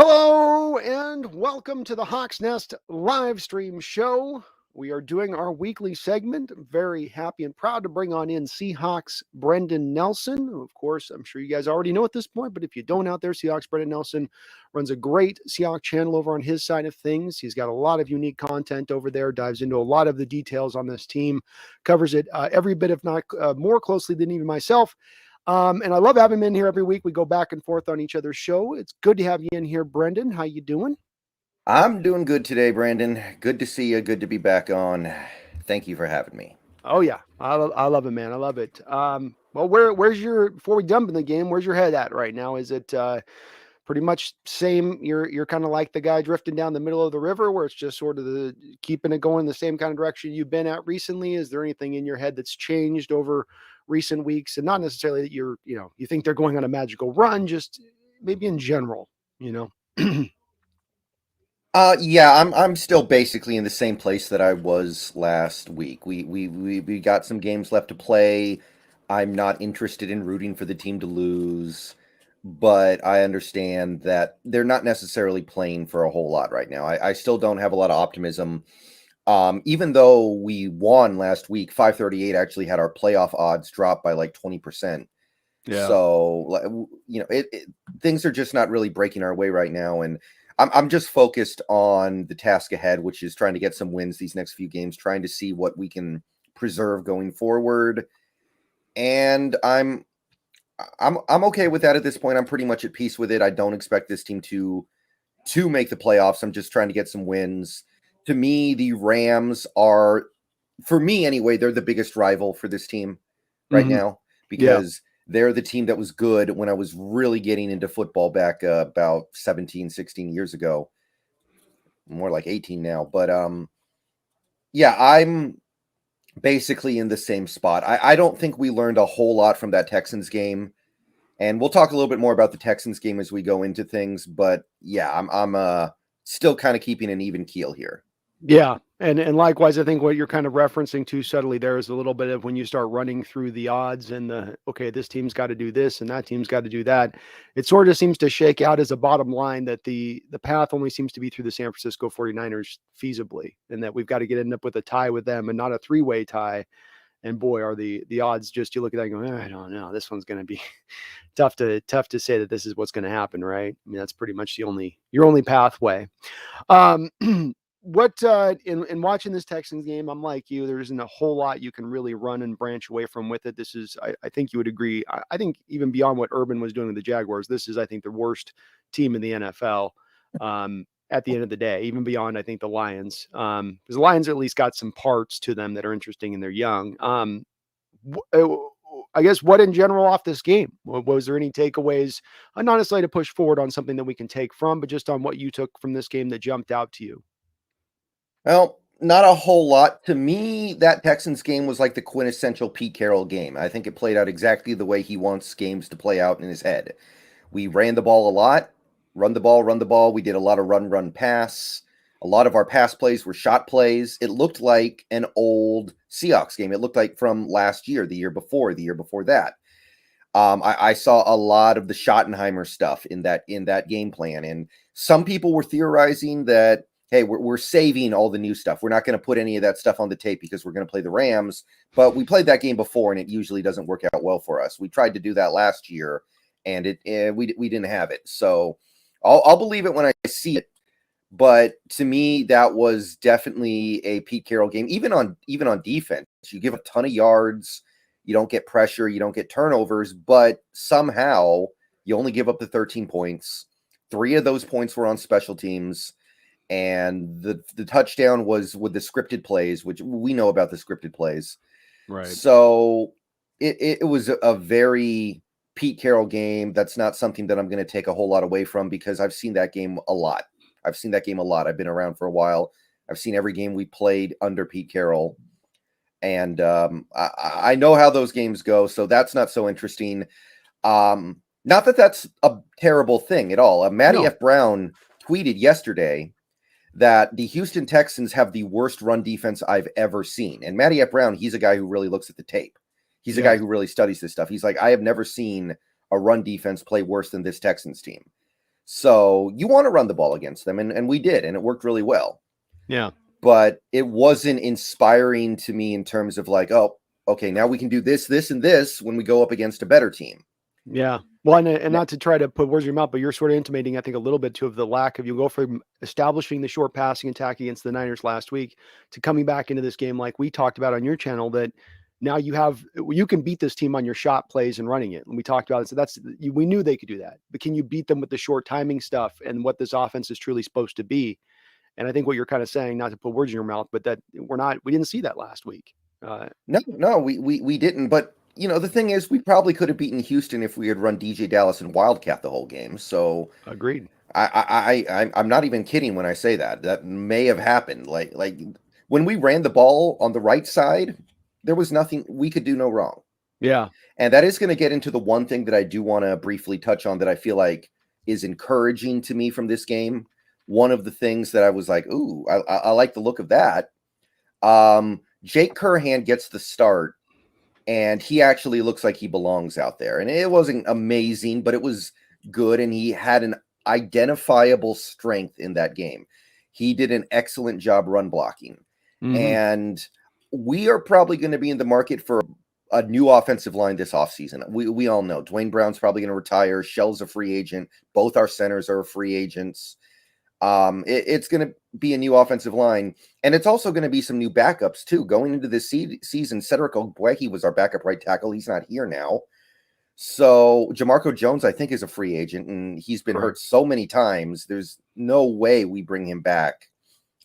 Hello and welcome to the Hawks Nest live stream show. We are doing our weekly segment. Very happy and proud to bring on in Seahawks Brendon Nelson. Of course, I'm sure you guys already know at this point, but if you don't out there, Seahawks Brendon Nelson runs a great Seahawks channel over on his side of things. He's got a lot of unique content over there, dives into a lot of the details on this team, covers it every bit, if not more closely than even myself. And I love having him in here every week. We go back and forth on each other's show. It's good to have you in here, Brendon. How you doing? I'm doing good today, Brandon. Good to see you. Good to be back on. Thank you for having me. Oh yeah, I love it, man. I love it. Well, where's your before we jump in the game? Where's your head at right now? Is it pretty much same? You're kind of like the guy drifting down the middle of the river, where it's just sort of the keeping it going the same kind of direction you've been at recently. Is there anything in your head that's changed over recent weeks, and not necessarily that you think they're going on a magical run, just maybe in general, you know? Yeah, I'm still basically in the same place that I was last week. We got some games left to play. I'm not interested in rooting for the team to lose, but I understand that they're not necessarily playing for a whole lot right now. I still don't have a lot of optimism. Even though we won last week, 538 actually had our playoff odds drop by like 20%. Yeah. So, things are just not really breaking our way right now, and I'm just focused on the task ahead, which is trying to get some wins these next few games, trying to see what we can preserve going forward. And I'm okay with that at this point. I'm pretty much at peace with it. I don't expect this team to make the playoffs. I'm just trying to get some wins. To me, the Rams are, for me anyway, they're the biggest rival for this team right Hmm. now Yeah. because they're the team that was good when I was really getting into football back about 17, 16 years ago. More like 18 now. But yeah, I'm basically in the same spot. I don't think we learned a whole lot from that Texans game. And we'll talk a little bit more about the Texans game as we go into things. But yeah, I'm still kind of keeping an even keel here. Yeah, and likewise, I think what you're kind of referencing too subtly there is a little bit of when you start running through the odds and okay, this team's got to do this and that team's got to do that. It sort of seems to shake out as a bottom line that the path only seems to be through the San Francisco 49ers feasibly, and that we've got to end up with a tie with them and not a three-way tie. And boy, are the odds just you look at that and go, I don't know, this one's going to be tough to say that this is what's going to happen, right? I mean, that's pretty much your only pathway. Um, what in watching this Texans game, I'm like you. There isn't a whole lot you can really run and branch away from with it. This is, I think you would agree. I think even beyond what Urban was doing with the Jaguars, this is, I think, the worst team in the NFL. At the end of the day, even beyond, I think the Lions, because the Lions at least got some parts to them that are interesting and they're young. I guess what in general off this game was there any takeaways? Not necessarily to push forward on something that we can take from, but just on what you took from this game that jumped out to you. Well, not a whole lot. To me, that Texans game was like the quintessential Pete Carroll game. I think it played out exactly the way he wants games to play out in his head. We ran the ball a lot, run the ball, run the ball. We did a lot of run, run, pass. A lot of our pass plays were shot plays. It looked like an old Seahawks game. It looked like from last year, the year before that. I saw a lot of the Schottenheimer stuff in that game plan, and some people were theorizing that hey, we're saving all the new stuff. We're not going to put any of that stuff on the tape because we're going to play the Rams. But we played that game before, and it usually doesn't work out well for us. We tried to do that last year, and we didn't have it. So I'll believe it when I see it. But to me, that was definitely a Pete Carroll game. Even on defense, you give a ton of yards, you don't get pressure, you don't get turnovers, but somehow you only give up the 13 points. 3 of those points were on special teams, and the touchdown was with the scripted plays, which we know about the scripted plays. Right. So it was a very Pete Carroll game. That's not something that I'm going to take a whole lot away from because I've seen that game a lot. I've been around for a while. I've seen every game we played under Pete Carroll. And I know how those games go, so that's not so interesting. Not that that's a terrible thing at all. Matty No. F. Brown tweeted yesterday that the Houston Texans have the worst run defense I've ever seen. And Matty F. Brown, he's a guy who really looks at the tape. He's a guy who really studies this stuff. He's like, I have never seen a run defense play worse than this Texans team. So you want to run the ball against them, and we did, and it worked really well. Yeah. But it wasn't inspiring to me in terms of like, oh, okay, now we can do this, this, and this when we go up against a better team. Yeah. Well, and not to try to put words in your mouth, but you're sort of intimating, I think, a little bit too of the lack of, you go from establishing the short passing attack against the Niners last week to coming back into this game like we talked about on your channel, that now you can beat this team on your shot plays and running it. And we talked about it. So we knew they could do that, but can you beat them with the short timing stuff and what this offense is truly supposed to be? And I think what you're kind of saying, not to put words in your mouth, but that we didn't see that last week. No, we didn't. But the thing is, we probably could have beaten Houston if we had run DJ Dallas and Wildcat the whole game. So Agreed. I'm not even kidding when I say that. That may have happened. Like when we ran the ball on the right side, there was nothing we could do no wrong. Yeah. And that is going to get into the one thing that I do want to briefly touch on that I feel like is encouraging to me from this game. One of the things that I was like, ooh, I like the look of that. Jake Curhan gets the start, and he actually looks like he belongs out there. And it wasn't amazing, but it was good, and he had an identifiable strength in that game. He did an excellent job run blocking. Mm-hmm. And we are probably going to be in the market for a new offensive line this offseason. We all know Dwayne Brown's probably going to retire. Shell's a free agent. Both our centers are free agents. It's going to be a new offensive line, and it's also going to be some new backups too. Going into this season, Cedric Ogbuehi was our backup right tackle. He's not here now. So Jamarco Jones, I think, is a free agent, and he's been hurt so many times. There's no way we bring him back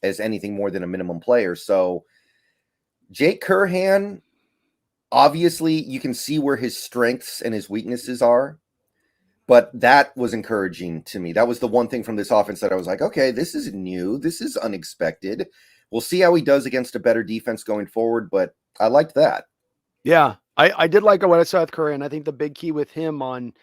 as anything more than a minimum player. So Jake Curhan, obviously, you can see where his strengths and his weaknesses are. But that was encouraging to me. That was the one thing from this offense that I was like, okay, this is new. This is unexpected. We'll see how he does against a better defense going forward, but I liked that. Yeah, I did like what I saw with Curry, and I think the big key with him on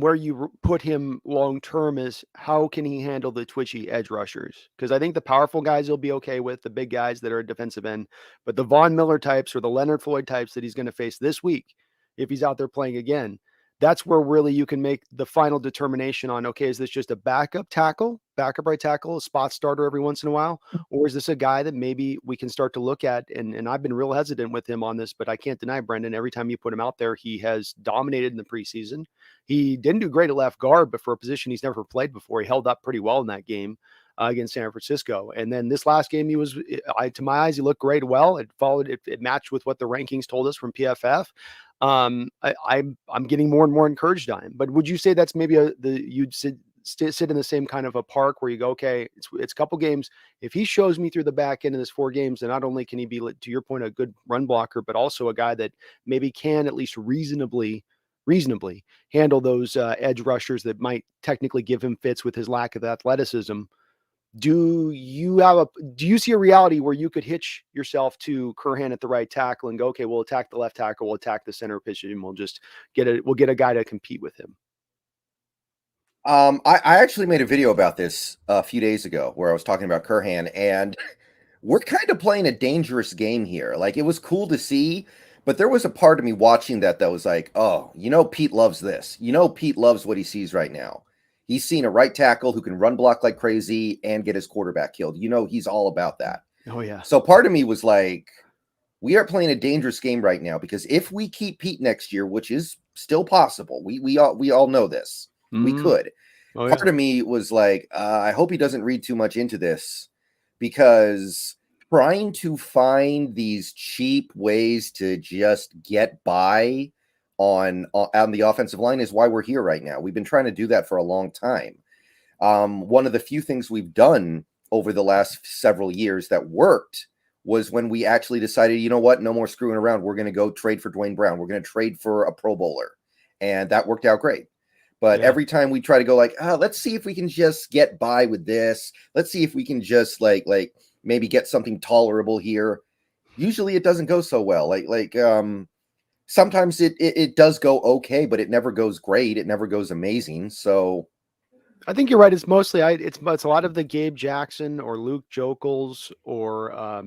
where you put him long term is how can he handle the twitchy edge rushers? Because I think the powerful guys he'll be okay with, the big guys that are a defensive end, but the Von Miller types or the Leonard Floyd types that he's going to face this week, if he's out there playing again, that's where really you can make the final determination on, okay, is this just a backup right tackle, a spot starter every once in a while? Or is this a guy that maybe we can start to look at? And I've been real hesitant with him on this, but I can't deny, Brendon, every time you put him out there, he has dominated in the preseason. He didn't do great at left guard, but for a position he's never played before, he held up pretty well in that game against San Francisco. And then this last game, to my eyes, he looked great. Well, it matched with what the rankings told us from PFF. I'm getting more and more encouraged on him. But would you say that's maybe you'd sit in the same kind of a park where you go, okay, it's a couple games. If he shows me through the back end of this 4 games, then not only can he be, to your point, a good run blocker, but also a guy that maybe can at least reasonably handle those edge rushers that might technically give him fits with his lack of athleticism. Do you see a reality where you could hitch yourself to Curhan at the right tackle and go, okay, we'll attack the left tackle, we'll attack the center position, and we'll get a guy to compete with him? I actually made a video about this a few days ago where I was talking about Curhan, and we're kind of playing a dangerous game here. Like, it was cool to see, but there was a part of me watching that was like, oh, Pete loves this. Pete loves what he sees right now. He's seen a right tackle who can run block like crazy and get his quarterback killed. He's all about that. Oh, yeah. So part of me was like, we are playing a dangerous game right now, because if we keep Pete next year, which is still possible, we all know this, we could. Oh, yeah. Part of me was like, I hope he doesn't read too much into this, because trying to find these cheap ways to just get by on the offensive line is why we're here right now. We've been trying to do that for a long time. One of the few things we've done over the last several years that worked was when we actually decided, you know what, no more screwing around. We're going to go trade for Dwayne Brown. We're going to trade for a Pro Bowler. And that worked out great. But every time we try to go like, let's see if we can just get by with this. Let's see if we can just like maybe get something tolerable here. Usually it doesn't go so well. Sometimes it does go okay, but it never goes great. It never goes amazing. So I think you're right. It's mostly it's a lot of the Gabe Jackson or Luke Jokels or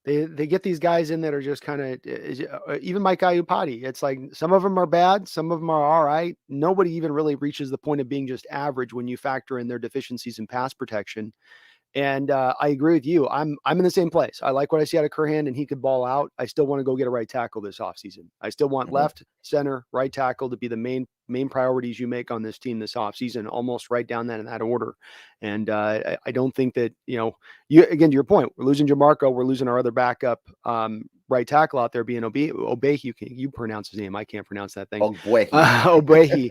they get these guys in that are just kind of even Mike Iupati. It's like some of them are bad, some of them are all right. Nobody even really reaches the point of being just average when you factor in their deficiencies in pass protection. And I agree with you. I'm in the same place. I like what I see out of Curhan, and he could ball out. I still want to go get a right tackle this offseason. I still want left, center, right tackle to be the main priorities you make on this team this offseason, almost right down that in that order. And I don't think that, you again, to your point, we're losing Jamarco, we're losing our other backup right tackle out there being Obehi. You pronounce his name. I can't pronounce that thing. Obehi.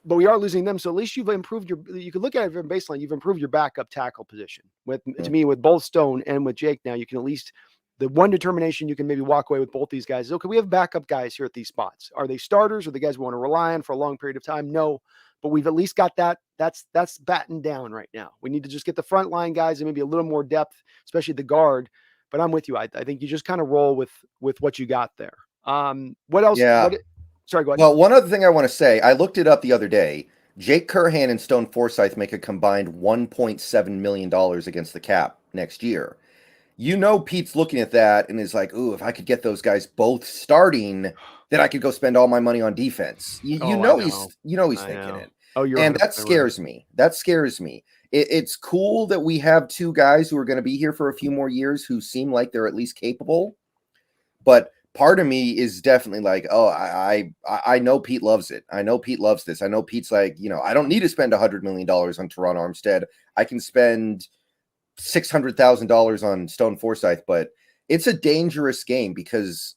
But we are losing them. So at least you've improved you can look at it from baseline. You've improved your backup tackle position to me, with both Stone and with Jake. Now you can at least, the one determination you can maybe walk away with both these guys is, okay, we have backup guys here at these spots. Are they starters or the guys we want to rely on for a long period of time? No, but we've at least got that. That's battened down right now. We need to just get the front line guys and maybe a little more depth, especially the guard. But I'm with you. I think you just kind of roll with what you got there. What else? Yeah. Sorry, go ahead. Well, one other thing I want to say, I looked it up the other day. Jake Curhan and Stone Forsythe make a combined $1.7 million against the cap next year. Pete's looking at that and is like, ooh, if I could get those guys both starting, then I could go spend all my money on defense. He's thinking it. Oh, and that scares me. That scares me. It's cool that we have two guys who are going to be here for a few more years who seem like they're at least capable. But part of me is definitely like, oh, I know Pete loves it. I know Pete loves this. I know Pete's like, I don't need to spend $100 million on Teron Armstead. I can spend $600,000 on Stone Forsythe, but it's a dangerous game because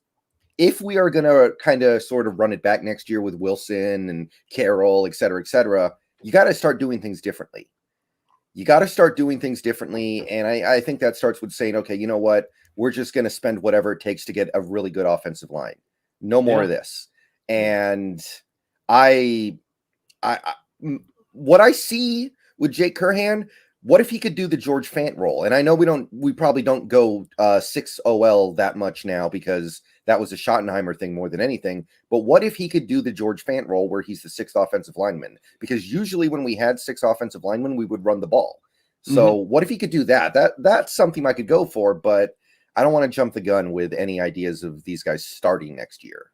if we are going to kind of sort of run it back next year with Wilson and Carroll, et cetera, you got to start doing things differently. And I think that starts with saying, okay, you know what? We're just going to spend whatever it takes to get a really good offensive line. No more of this. And what I see with Jake Curhan, what if he could do the George Fant role? And I know we probably don't go 6 OL that much now because that was a Schottenheimer thing more than anything. But what if he could do the George Fant role where he's the 6th offensive lineman? Because usually when we had 6 offensive linemen, we would run the ball. So what if he could do that? That's something I could go for, but I don't want to jump the gun with any ideas of these guys starting next year.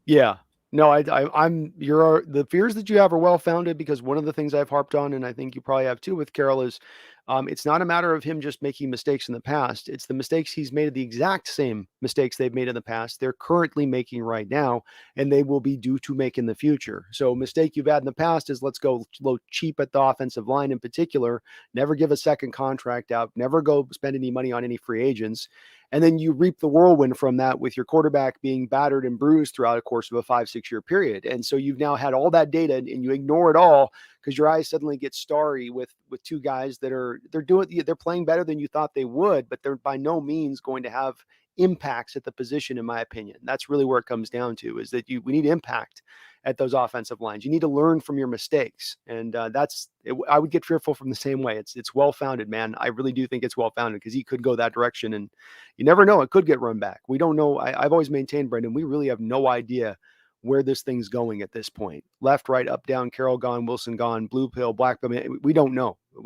Yeah. No, the fears that you have are well founded, because one of the things I've harped on, and I think you probably have too with Carroll, is it's not a matter of him just making mistakes in the past. It's the mistakes he's made, the exact same mistakes they've made in the past. They're currently making right now, and they will be due to make in the future. So a mistake you've had in the past is, let's go low cheap at the offensive line in particular, never give a second contract out, never go spend any money on any free agents. And then you reap the whirlwind from that with your quarterback being battered and bruised throughout the course of a 5-6 year period. And so you've now had all that data and you ignore it all because your eyes suddenly get starry with two guys that they're playing better than you thought they would, but they're by no means going to have impacts at the position, in my opinion. That's really where it comes down to, is that we need impact at those offensive lines. You need to learn from your mistakes. And I would get fearful from the same way. It's well-founded, man. I really do think it's well-founded because he could go that direction, and you never know. It could get run back. We don't know. I've always maintained, Brendon, we really have no idea where this thing's going at this point. Left, right, up, down, Carroll gone, Wilson gone, blue pill, black pill. We don't know. I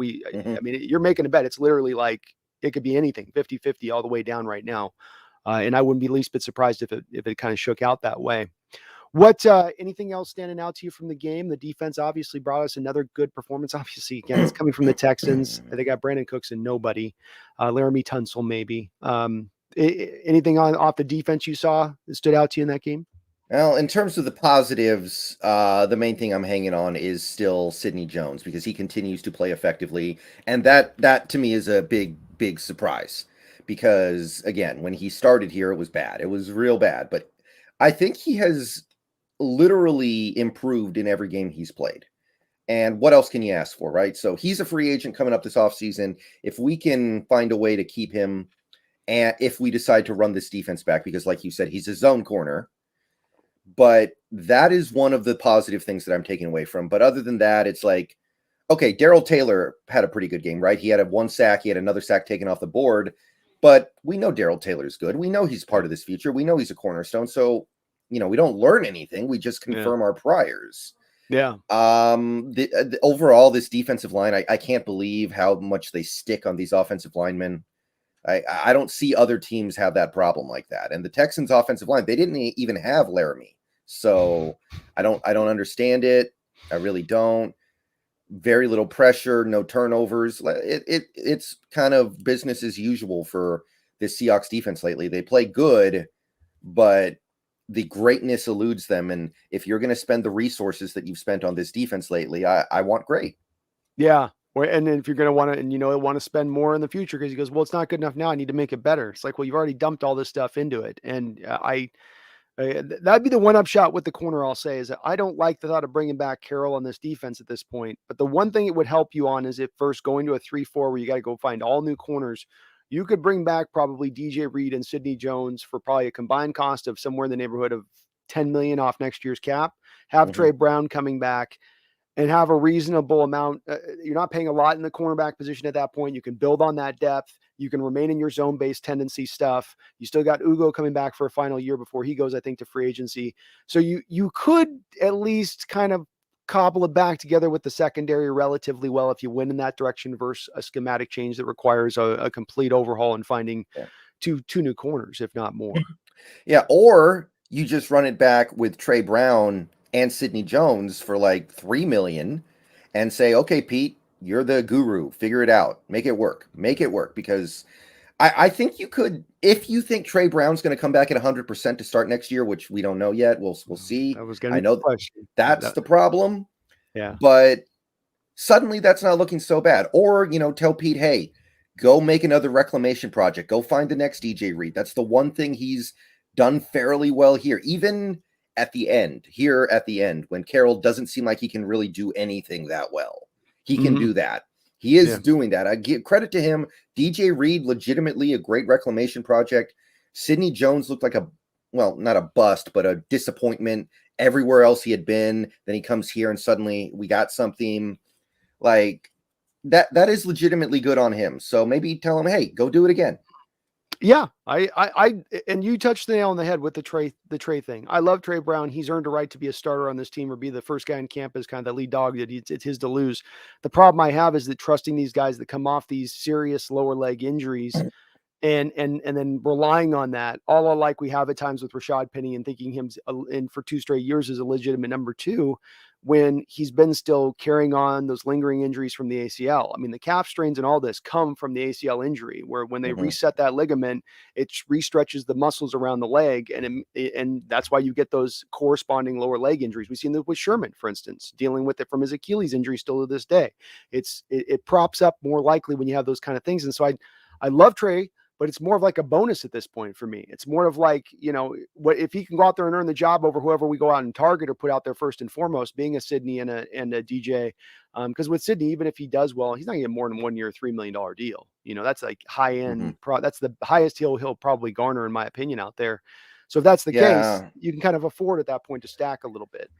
mean, you're making a bet. It's literally like it could be anything, 50-50 all the way down right now. And I wouldn't be least bit surprised if it kind of shook out that way. What anything else standing out to you from the game? The defense obviously brought us another good performance. Obviously, again, it's coming from the Texans. They got Brandon Cooks and nobody. Laramie Tunsil, maybe. Anything off the defense you saw that stood out to you in that game? Well, in terms of the positives, the main thing I'm hanging on is still Sidney Jones, because he continues to play effectively. And that to me is a big, big surprise. Because, again, when he started here, it was bad. It was real bad. But I think he has literally improved in every game he's played. And what else can you ask for, right? So he's a free agent coming up this offseason. If we can find a way to keep him, and if we decide to run this defense back, because like you said, he's a zone corner. But that is one of the positive things that I'm taking away from. But other than that, it's like, okay, Darrell Taylor had a pretty good game, right? He had one sack. He had another sack taken off the board. But we know Darrell Taylor's good. We know he's part of this future. We know he's a cornerstone. So, we don't learn anything. We just confirm our priors. Yeah. Overall, this defensive line, I can't believe how much they stick on these offensive linemen. I don't see other teams have that problem like that. And the Texans offensive line, they didn't even have Laramie. So I don't understand it. I really don't. Very little pressure, no turnovers. It's kind of business as usual for the Seahawks defense lately. They play good, but the greatness eludes them. And if you're going to spend the resources that you've spent on this defense lately, I want great. Yeah. And then if you're going to want to, and want to spend more in the future, because he goes, well, it's not good enough now. I need to make it better. It's like, well, you've already dumped all this stuff into it. And that'd be the one upshot with the corner. I'll say is that I don't like the thought of bringing back Carroll on this defense at this point. But the one thing it would help you on is if first going to a 3-4 where you got to go find all new corners, you could bring back probably DJ Reed and Sidney Jones for probably a combined cost of somewhere in the neighborhood of 10 million off next year's cap. Have Trey Brown coming back and have a reasonable amount. You're not paying a lot in the cornerback position at that point. You can build on that depth. You can remain in your zone-based tendency stuff. You still got Ugo coming back for a final year before he goes, I think, to free agency. So you could at least kind of cobble it back together with the secondary relatively well if you win in that direction versus a schematic change that requires a complete overhaul and finding two new corners, if not more. Yeah, or you just run it back with Trey Brown and Sidney Jones for like $3 million and say, okay, Pete, you're the guru. Figure it out. Make it work. Because I think you could, if you think Trey Brown's going to come back at 100% to start next year, which we don't know yet. We'll see. That was going to I know that's the problem. Yeah. But suddenly that's not looking so bad. Or, tell Pete, hey, go make another reclamation project. Go find the next DJ Reed. That's the one thing he's done fairly well here. Even at the end, when Carroll doesn't seem like he can really do anything that well. He can do that. He is doing that. I give credit to him. DJ Reed, legitimately a great reclamation project. Sidney Jones looked like not a bust, but a disappointment everywhere else he had been. Then he comes here and suddenly we got something like that. That is legitimately good on him. So maybe tell him, hey, go do it again. Yeah, I and you touched the nail on the head with the Trey thing. I love Trey Brown. He's earned a right to be a starter on this team or be the first guy in campus, kind of the lead dog that it's his to lose. The problem I have is that trusting these guys that come off these serious lower leg injuries and then relying on that, all like we have at times with Rashad Penny and thinking him in for 2 straight years as a legitimate number 2 when he's been still carrying on those lingering injuries from the ACL. I mean, the calf strains and all this come from the ACL injury, where when they reset that ligament, it restretches the muscles around the leg. And that's why you get those corresponding lower leg injuries. We've seen that with Sherman, for instance, dealing with it from his Achilles injury still to this day. It props up more likely when you have those kind of things. And so I love Trey, but it's more of like a bonus at this point for me. It's more of like, what if he can go out there and earn the job over whoever we go out and target or put out there first and foremost, being a Sidney and a DJ. Because with Sidney, even if he does well, he's not gonna get more than 1 year, $3 million deal. That's like high end. That's the highest he'll probably garner, in my opinion, out there. So if that's the case, you can kind of afford at that point to stack a little bit.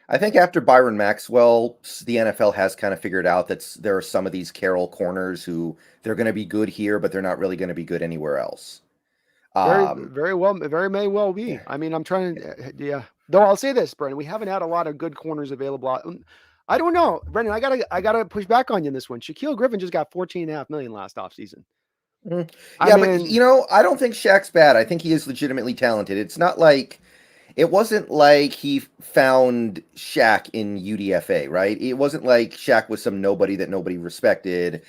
I think after Byron Maxwell, the NFL has kind of figured out that there are some of these Carroll corners who they're going to be good here, but they're not really going to be good anywhere else. Very may well be. I mean, I'm trying to, Though I'll say this, Brendon, we haven't had a lot of good corners available. I don't know, Brendon. I gotta push back on you in this one. Shaquille Griffin just got $14.5 million last offseason. But I don't think Shaq's bad. I think he is legitimately talented. It's not like. It wasn't like he found Shaq in UDFA, right? It wasn't like Shaq was some nobody that nobody respected.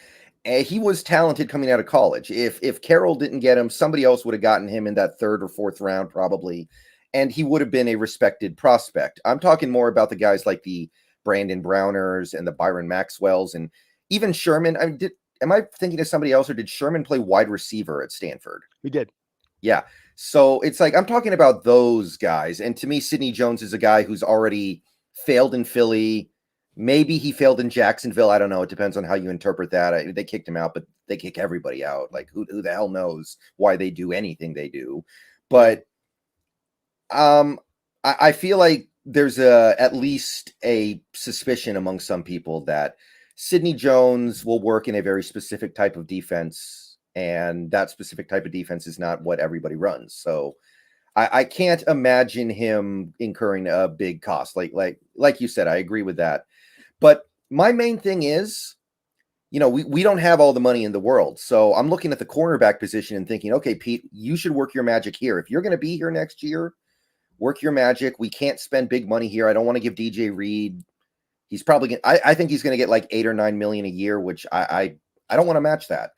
He was talented coming out of college. If Carroll didn't get him, somebody else would have gotten him in that 3rd or 4th round probably, and he would have been a respected prospect. I'm talking more about the guys like the Brandon Browners and the Byron Maxwells and even Sherman. I mean, am I thinking of somebody else, or did Sherman play wide receiver at Stanford? He did. Yeah. So it's like, I'm talking about those guys. And to me, Sidney Jones is a guy who's already failed in Philly. Maybe he failed in Jacksonville. I don't know. It depends on how you interpret that. They kicked him out, but they kick everybody out. Like who the hell knows why they do anything they do. But I feel like there's at least a suspicion among some people that Sidney Jones will work in a very specific type of defense. And that specific type of defense is not what everybody runs. So I can't imagine him incurring a big cost. Like you said, I agree with that. But my main thing is we don't have all the money in the world. So I'm looking at the cornerback position and thinking, okay, Pete, you should work your magic here. If you're going to be here next year, work your magic. We can't spend big money here. I don't want to give DJ Reed. He's probably going to, I think he's going to get like 8 or 9 million a year, which I don't want to match that.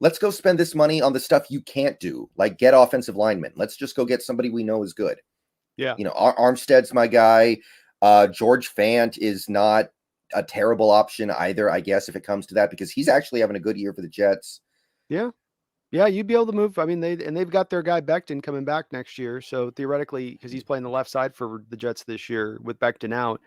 Let's go spend this money on the stuff you can't do, like get offensive linemen. Let's just go get somebody we know is good. Yeah. Armstead's my guy. George Fant is not a terrible option either, I guess, if it comes to that, because he's actually having a good year for the Jets. Yeah. Yeah, you'd be able to move. I mean, they've got their guy Becton coming back next year. So theoretically, because he's playing the left side for the Jets this year with Becton out.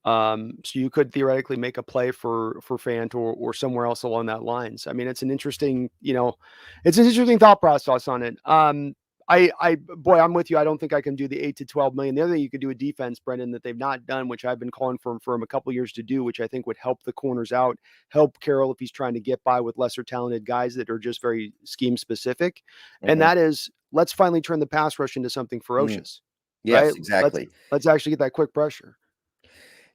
So you could theoretically make a play for Fant or somewhere else along that lines. I mean, it's an interesting, it's an interesting thought process on it. Boy, I'm with you. I don't think I can do the 8 to 12 million. The other thing you could do a defense, Brendon, that they've not done, which I've been calling for him a couple of years to do, which I think would help the corners out, help Carroll if he's trying to get by with lesser talented guys that are just very scheme specific. And that is, let's finally turn the pass rush into something ferocious. Yes, right? exactly. Let's actually get that quick pressure.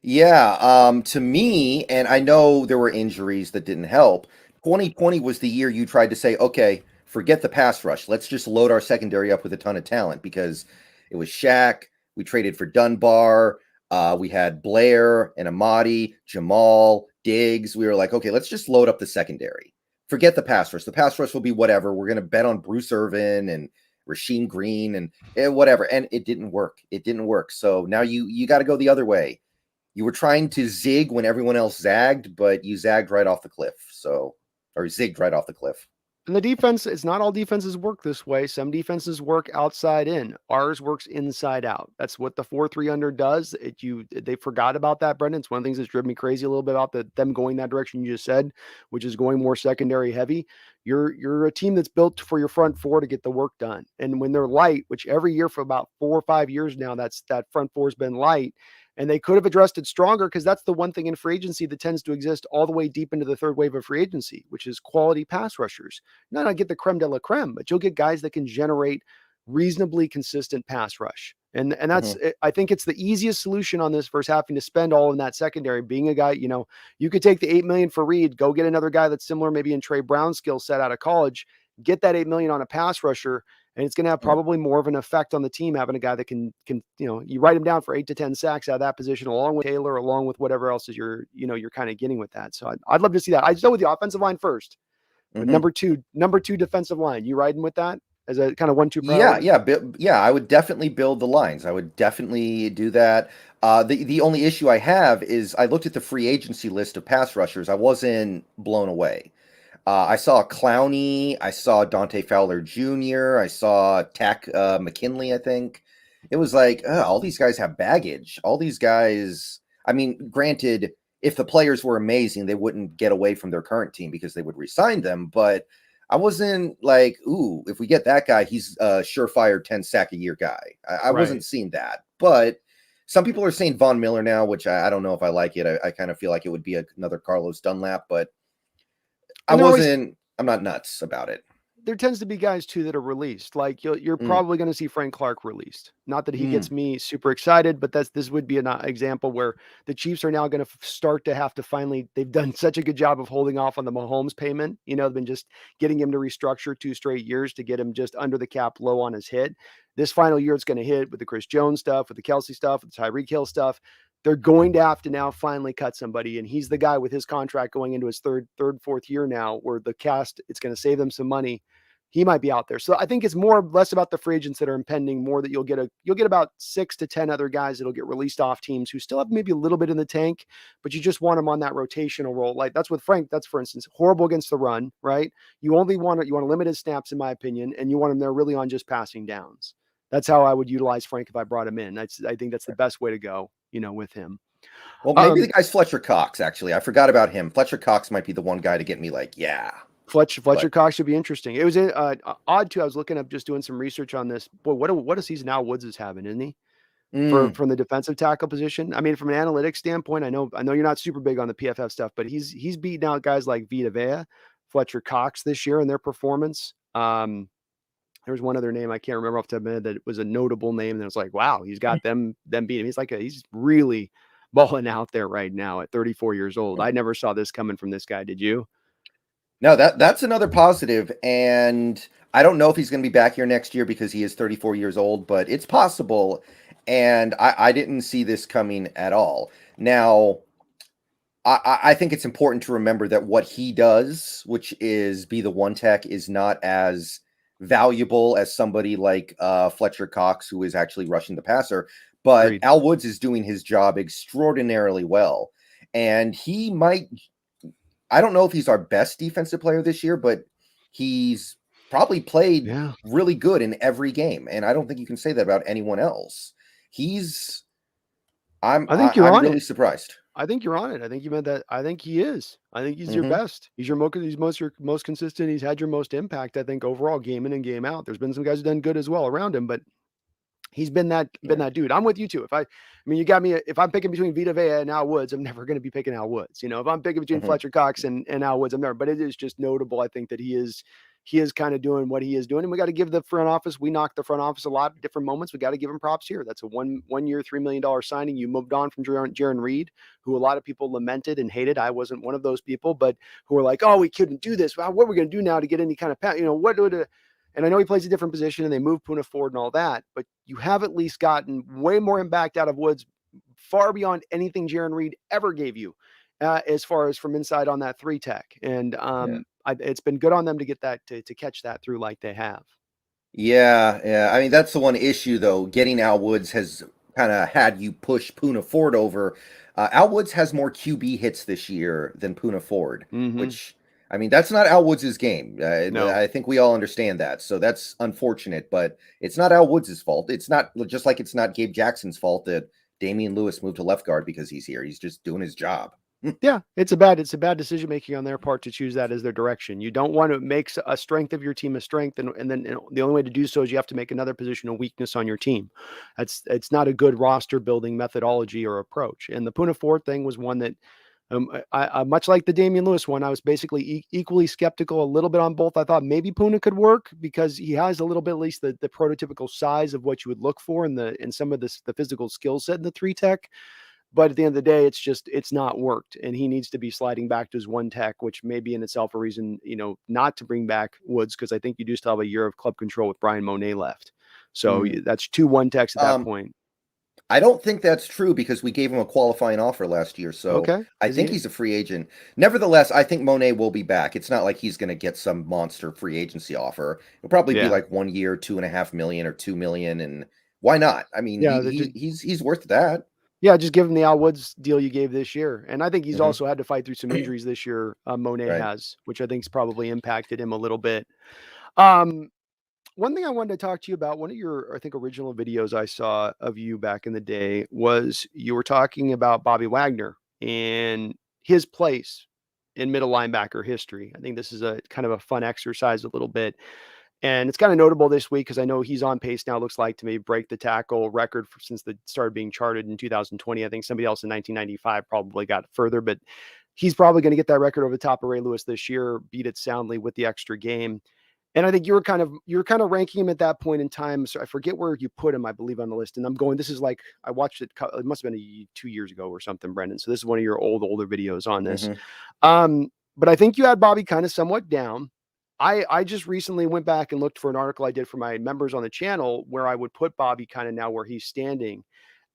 Yeah, to me, and I know there were injuries that didn't help. 2020 was the year you tried to say, okay, forget the pass rush. Let's just load our secondary up with a ton of talent, because it was Shaq. We traded for Dunbar. We had Blair and Amadi, Jamal, Diggs. We were like, okay, let's just load up the secondary. Forget the pass rush. The pass rush will be whatever. We're going to bet on Bruce Irvin and Rasheem Green and whatever. And it didn't work. It didn't work. So now you got to go the other way. You were trying to zig when everyone else zagged, but you zagged right off the cliff. Or zigged right off the cliff. And the defense, it's not all defenses work this way. Some defenses work outside in. Ours works inside out. That's what the 4-3 under does. They forgot about that, Brendon. It's one of the things that's driven me crazy a little bit about them going that direction you just said, which is going more secondary heavy. You're a team that's built for your front four to get the work done. And when they're light, which every year for about 4 or 5 years now, that front four's been light. And they could have addressed it stronger, because that's the one thing in free agency that tends to exist all the way deep into the third wave of free agency, which is quality pass rushers. You're not going to get the creme de la creme, but you'll get guys that can generate reasonably consistent pass rush. And that's, I think it's the easiest solution on this versus having to spend all in that secondary. Being a guy, you could take the 8 million for Reed, go get another guy that's similar, maybe in Trey Brown's skill set out of college, get that 8 million on a pass rusher. And it's going to have probably more of an effect on the team having a guy that can, you write him down for 8 to 10 sacks out of that position, along with Taylor, along with whatever else is you're kind of getting with that. So I'd love to see that. I'd go with the offensive line first, but number two defensive line. You riding with that as a kind of 1-2 priority? Yeah. I would definitely build the lines. I would definitely do that. The only issue I have is I looked at the free agency list of pass rushers. I wasn't blown away. I saw Clowney. I saw Dante Fowler Jr. I saw Tack McKinley, I think. It was like, all these guys have baggage. All these guys, I mean, granted, if the players were amazing, they wouldn't get away from their current team because they would re-sign them. But I wasn't like, ooh, if we get that guy, he's a surefire 10-sack-a-year guy. I wasn't seeing that. But some people are saying Von Miller now, which I don't know if I like it. I kind of feel like it would be another Carlos Dunlap, but I'm not nuts about it. There tends to be guys too that are released. Like you're probably going to see Frank Clark released. Not that he gets me super excited, but this would be an example where the Chiefs are now going to start to have to finally, they've done such a good job of holding off on the Mahomes payment. They've been just getting him to restructure 2 straight years to get him just under the cap, low on his hit. This final year, it's going to hit with the Chris Jones stuff, with the Kelsey stuff, with the Tyreek Hill stuff. They're going to have to now finally cut somebody. And he's the guy with his contract going into his third, fourth year now, where the cast, it's going to save them some money. He might be out there. So I think it's more or less about the free agents that are impending, more that you'll get about 6 to 10 other guys that'll get released off teams who still have maybe a little bit in the tank, but you just want them on that rotational role. Like that's with Frank. That's, for instance, horrible against the run, right? You want limited snaps, in my opinion, and you want them there really on just passing downs. That's how I would utilize Frank if I brought him in. I think that's the best way to go, with him. Well, maybe the guy's Fletcher Cox, actually. I forgot about him. Fletcher Cox might be the one guy to get me like, yeah. Fletcher Cox should be interesting. It was odd too. I was looking up, just doing some research on this. Boy, what a season Al Woods is having, isn't he? From the defensive tackle position. I mean, from an analytics standpoint, I know you're not super big on the PFF stuff, but he's beating out guys like Vita Vea, Fletcher Cox this year in their performance. There was one other name I can't remember off the top of my head that was a notable name. And it was like, wow, he's got them beat him. He's really balling out there right now at 34 years old. I never saw this coming from this guy. Did you? No, that's another positive, and I don't know if he's going to be back here next year because he is 34 years old, but it's possible. And I didn't see this coming at all. Now, I think it's important to remember that what he does, which is be the one tech, is not as valuable as somebody like Fletcher Cox, who is actually rushing the passer. But Agreed. Al Woods is doing his job extraordinarily well. And he might, I don't know if he's our best defensive player this year, but he's probably played Yeah. really good in every game. And I don't think you can say that about anyone else. He's, I think you're I'm on really it. surprised. I think you're on it. I think you meant that. I think he is. I think he's your Hmm. best. He's your most consistent. He's had your most impact, I think, overall, game in and game out. There's been some guys who've done good as well around him, but he's been Yeah. that dude. I'm with you too. I mean, you got me. If I'm picking between Vita Vea and Al Woods, I'm never going to be picking Al Woods. You know, if I'm picking between Hmm. Fletcher Cox and Al Woods, I'm never. But it is just notable, I think, that he is kind of doing what he is doing, and we got to give the front office. We knocked the front office a lot of different moments. We got to give him props here. That's a one year, $3 million signing. You moved on from Jaron Reed, who a lot of people lamented and hated. I wasn't one of those people, but who were like, "Oh, we couldn't do this. Well, what are we going to do now to get any kind of, you know, what would and I know he plays a different position and they moved Puna forward and all that, but you have at least gotten way more impact out of Woods, far beyond anything Jaron Reed ever gave you, as far as from inside on that three tech. And Yeah. it's been good on them to get that to catch that through like they have. Yeah, yeah. I mean, that's the one issue though. Getting Al Woods has kind of had you push Puna Ford over. Al Woods has more QB hits this year than Puna Ford, Mm-hmm. which I mean, that's not Al Woods' game. No. I think we all understand that. So that's unfortunate, but it's not Al Woods' fault. It's not just like it's not Gabe Jackson's fault that Damian Lewis moved to left guard because he's here. He's just doing his job. Yeah, it's a bad decision making on their part to choose that as their direction. You don't want to make a strength of your team a strength, and then the only way to do so is you have to make another position a weakness on your team. It's not a good roster building methodology or approach. And the Puna Ford thing was one that, I much like the Damian Lewis one, I was basically equally skeptical a little bit on both. I thought maybe Puna could work because he has a little bit, at least the prototypical size of what you would look for in some of the physical skill set in the three tech. But at the end of the day, it's not worked, and he needs to be sliding back to his one tech, which may be in itself a reason, you know, not to bring back Woods, because I think you do still have a year of club control with Brian Monet left. So Mm. that's two one techs at that Um, point. I don't think that's true because we gave him a qualifying offer last year. So Okay, I is think he? he's a free agent. Nevertheless, I think Monet will be back. It's not like he's going to get some monster free agency offer. It'll probably be Yeah, like 1 year, 2.5 million or 2 million. And why not? I mean, yeah. They just he's worth that. yeah, just give him the Al Woods deal you gave this year, and I think he's Hmm. also had to fight through some injuries this year. Monet Right. has, which I think's probably impacted him a little bit. Um, One thing I wanted to talk to you about, one of your, I think, original videos I saw of you back in the day was you were talking about Bobby Wagner and his place in middle linebacker history. I think this is a kind of a fun exercise a little bit. And it's kind of notable this week because I know he's on pace now, looks like, to maybe break the tackle record since the started being charted in 2020. I think somebody else in 1995 probably got further, but he's probably going to get that record over the top of Ray Lewis this year, beat it soundly with the extra game. And I think you're kind of ranking him at that point in time. So I forget where you put him, I believe, on the list. And I'm going, this is like I watched it. It must have been 2 years ago or something, Brendon. So this is one of your older videos on this. Hmm. But I think you had Bobby kind of somewhat down. I just recently went back and looked for an article I did for my members on the channel where I would put Bobby kind of now where he's standing.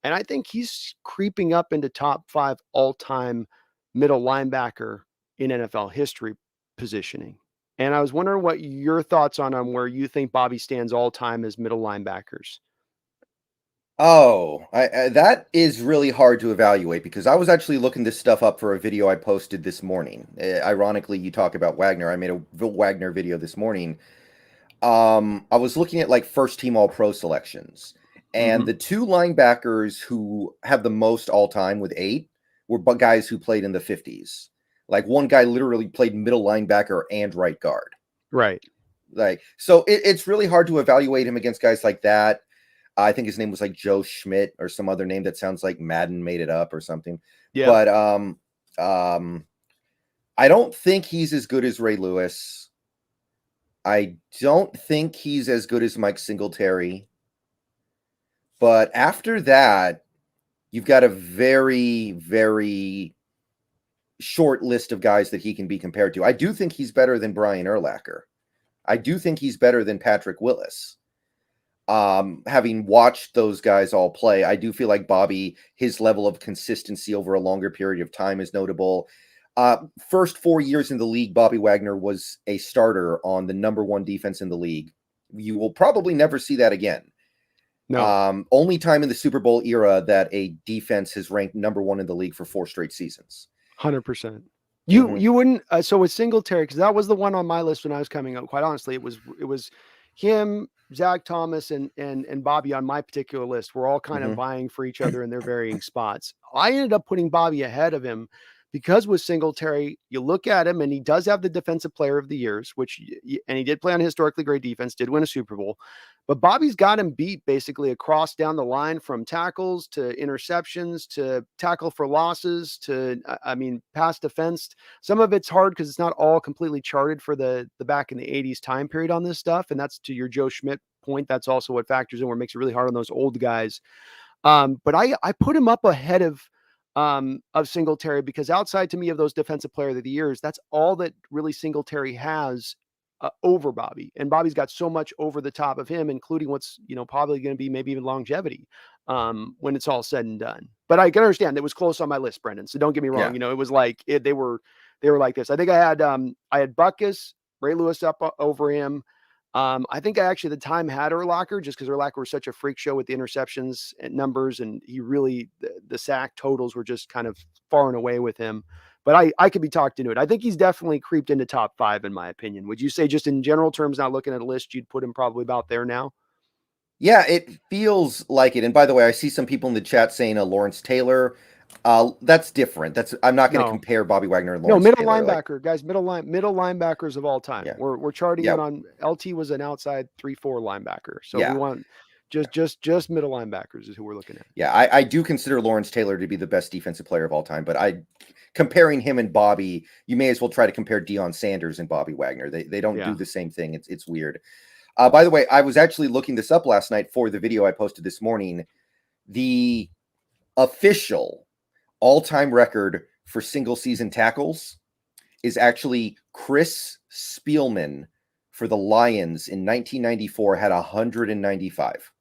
And I think he's creeping up into top 5 all-time middle linebacker in NFL history positioning. And I was wondering what your thoughts on where you think Bobby stands all time as middle linebackers. Oh, that is really hard to evaluate because I was actually looking this stuff up for a video I posted this morning. Ironically, you talk about Wagner. I made a Wagner video this morning. I was looking at like first team all pro selections, and Mhm. the two linebackers who have the most all time with 8 were guys who played in the 50s. Like one guy literally played middle linebacker and right guard. Right. Like, so it's really hard to evaluate him against guys like that. I think his name was like Joe Schmidt or some other name that sounds like Madden made it up or something. Yep. But um, I don't think he's as good as Ray Lewis. I don't think he's as good as Mike Singletary. But after that, you've got a very, very short list of guys that he can be compared to. I do think he's better than Brian Urlacher. I do think he's better than Patrick Willis. Having watched those guys all play, I do feel like Bobby, his level of consistency over a longer period of time is notable. First 4 years in the league, Bobby Wagner was a starter on the number 1 defense in the league. You will probably never see that again. No. Only time in the Super Bowl era that a defense has ranked number 1 in the league for 4 straight seasons. 100%. You wouldn't so with Singletary, because that was the one on my list when I was coming up. Quite honestly, it was him, Zach Thomas, and Bobby on my particular list. We're all kind of vying for each other in their varying spots. I ended up putting Bobby ahead of him because with Singletary, you look at him and he does have the defensive player of the years, and he did play on a historically great defense, did win a Super Bowl. But Bobby's got him beat basically across down the line, from tackles to interceptions to tackle for losses to, pass defense. Some of it's hard because it's not all completely charted for the back in the 80s time period on this stuff. And that's to your Joe Schmidt point. That's also what factors in where it makes it really hard on those old guys. But I put him up ahead of Singletary because outside to me of those defensive player of the years, that's all that really Singletary has over Bobby. And Bobby's got so much over the top of him, including what's, probably going to be maybe even longevity when it's all said and done. But I can understand it was close on my list, Brendon. So don't get me wrong. Yeah. It was like they were like this. I think I had Butkus, Ray Lewis up over him. I think I actually at the time had Urlacher just because Urlacher was such a freak show with the interceptions and numbers, and he really the sack totals were just kind of far and away with him. But I could be talked into it. I think he's definitely creeped into top 5 in my opinion. Would you say, just in general terms, not looking at a list, you'd put him probably about there now? Yeah, it feels like it. And by the way, I see some people in the chat saying Lawrence Taylor. That's different. I'm not going to compare Bobby Wagner and Lawrence middle Taylor. Linebacker, guys, middle linebackers of all time. Yeah. We're charting it on LT was an outside 3-4 linebacker. So we want just middle linebackers is who we're looking at. Yeah, I do consider Lawrence Taylor to be the best defensive player of all time, but comparing him and Bobby, you may as well try to compare Deion Sanders and Bobby Wagner. They don't do the same thing. It's weird. By the way, I was actually looking this up last night for the video I posted this morning. The official all-time record for single season tackles is actually Chris Spielman for the Lions in 1994 had 195.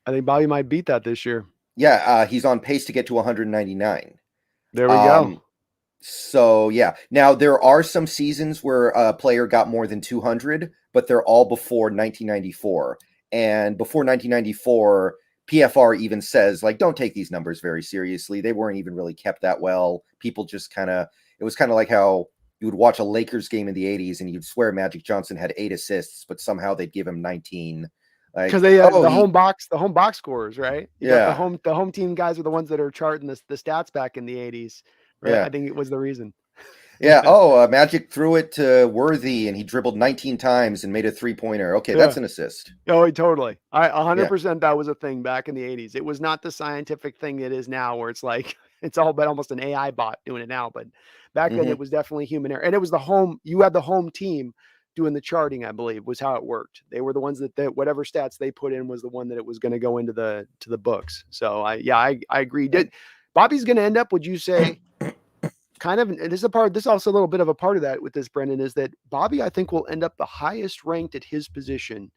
I think Bobby might beat that this year. Yeah, he's on pace to get to 199. There we go. So, yeah. Now, there are some seasons where a player got more than 200, but they're all before 1994. And before 1994, PFR even says, like, don't take these numbers very seriously. They weren't even really kept that well. People just it was kind of like how you would watch a Lakers game in the 80s and you'd swear Magic Johnson had 8 assists, but somehow they'd give him 19. Because they had the home box scores, right? The home team guys are the ones that are charting the stats back in the 80s. Right? Yeah. I think it was the reason. Yeah. Magic threw it to Worthy and he dribbled 19 times and made a 3-pointer. Okay, that's an assist. Oh, totally. 100% that was a thing back in the 80s. It was not the scientific thing it is now where it's like it's all but almost an AI bot doing it now. But back then it was definitely human error. And it was you had the home team doing the charting, I believe, was how it worked. They were the ones that whatever stats they put in was the one that it was going to go into the books. So I agree. Bobby's going to end up, would you say, kind of, and this is also a little bit of a part of that with this, Brendon, is that Bobby, I think, will end up the highest ranked at his position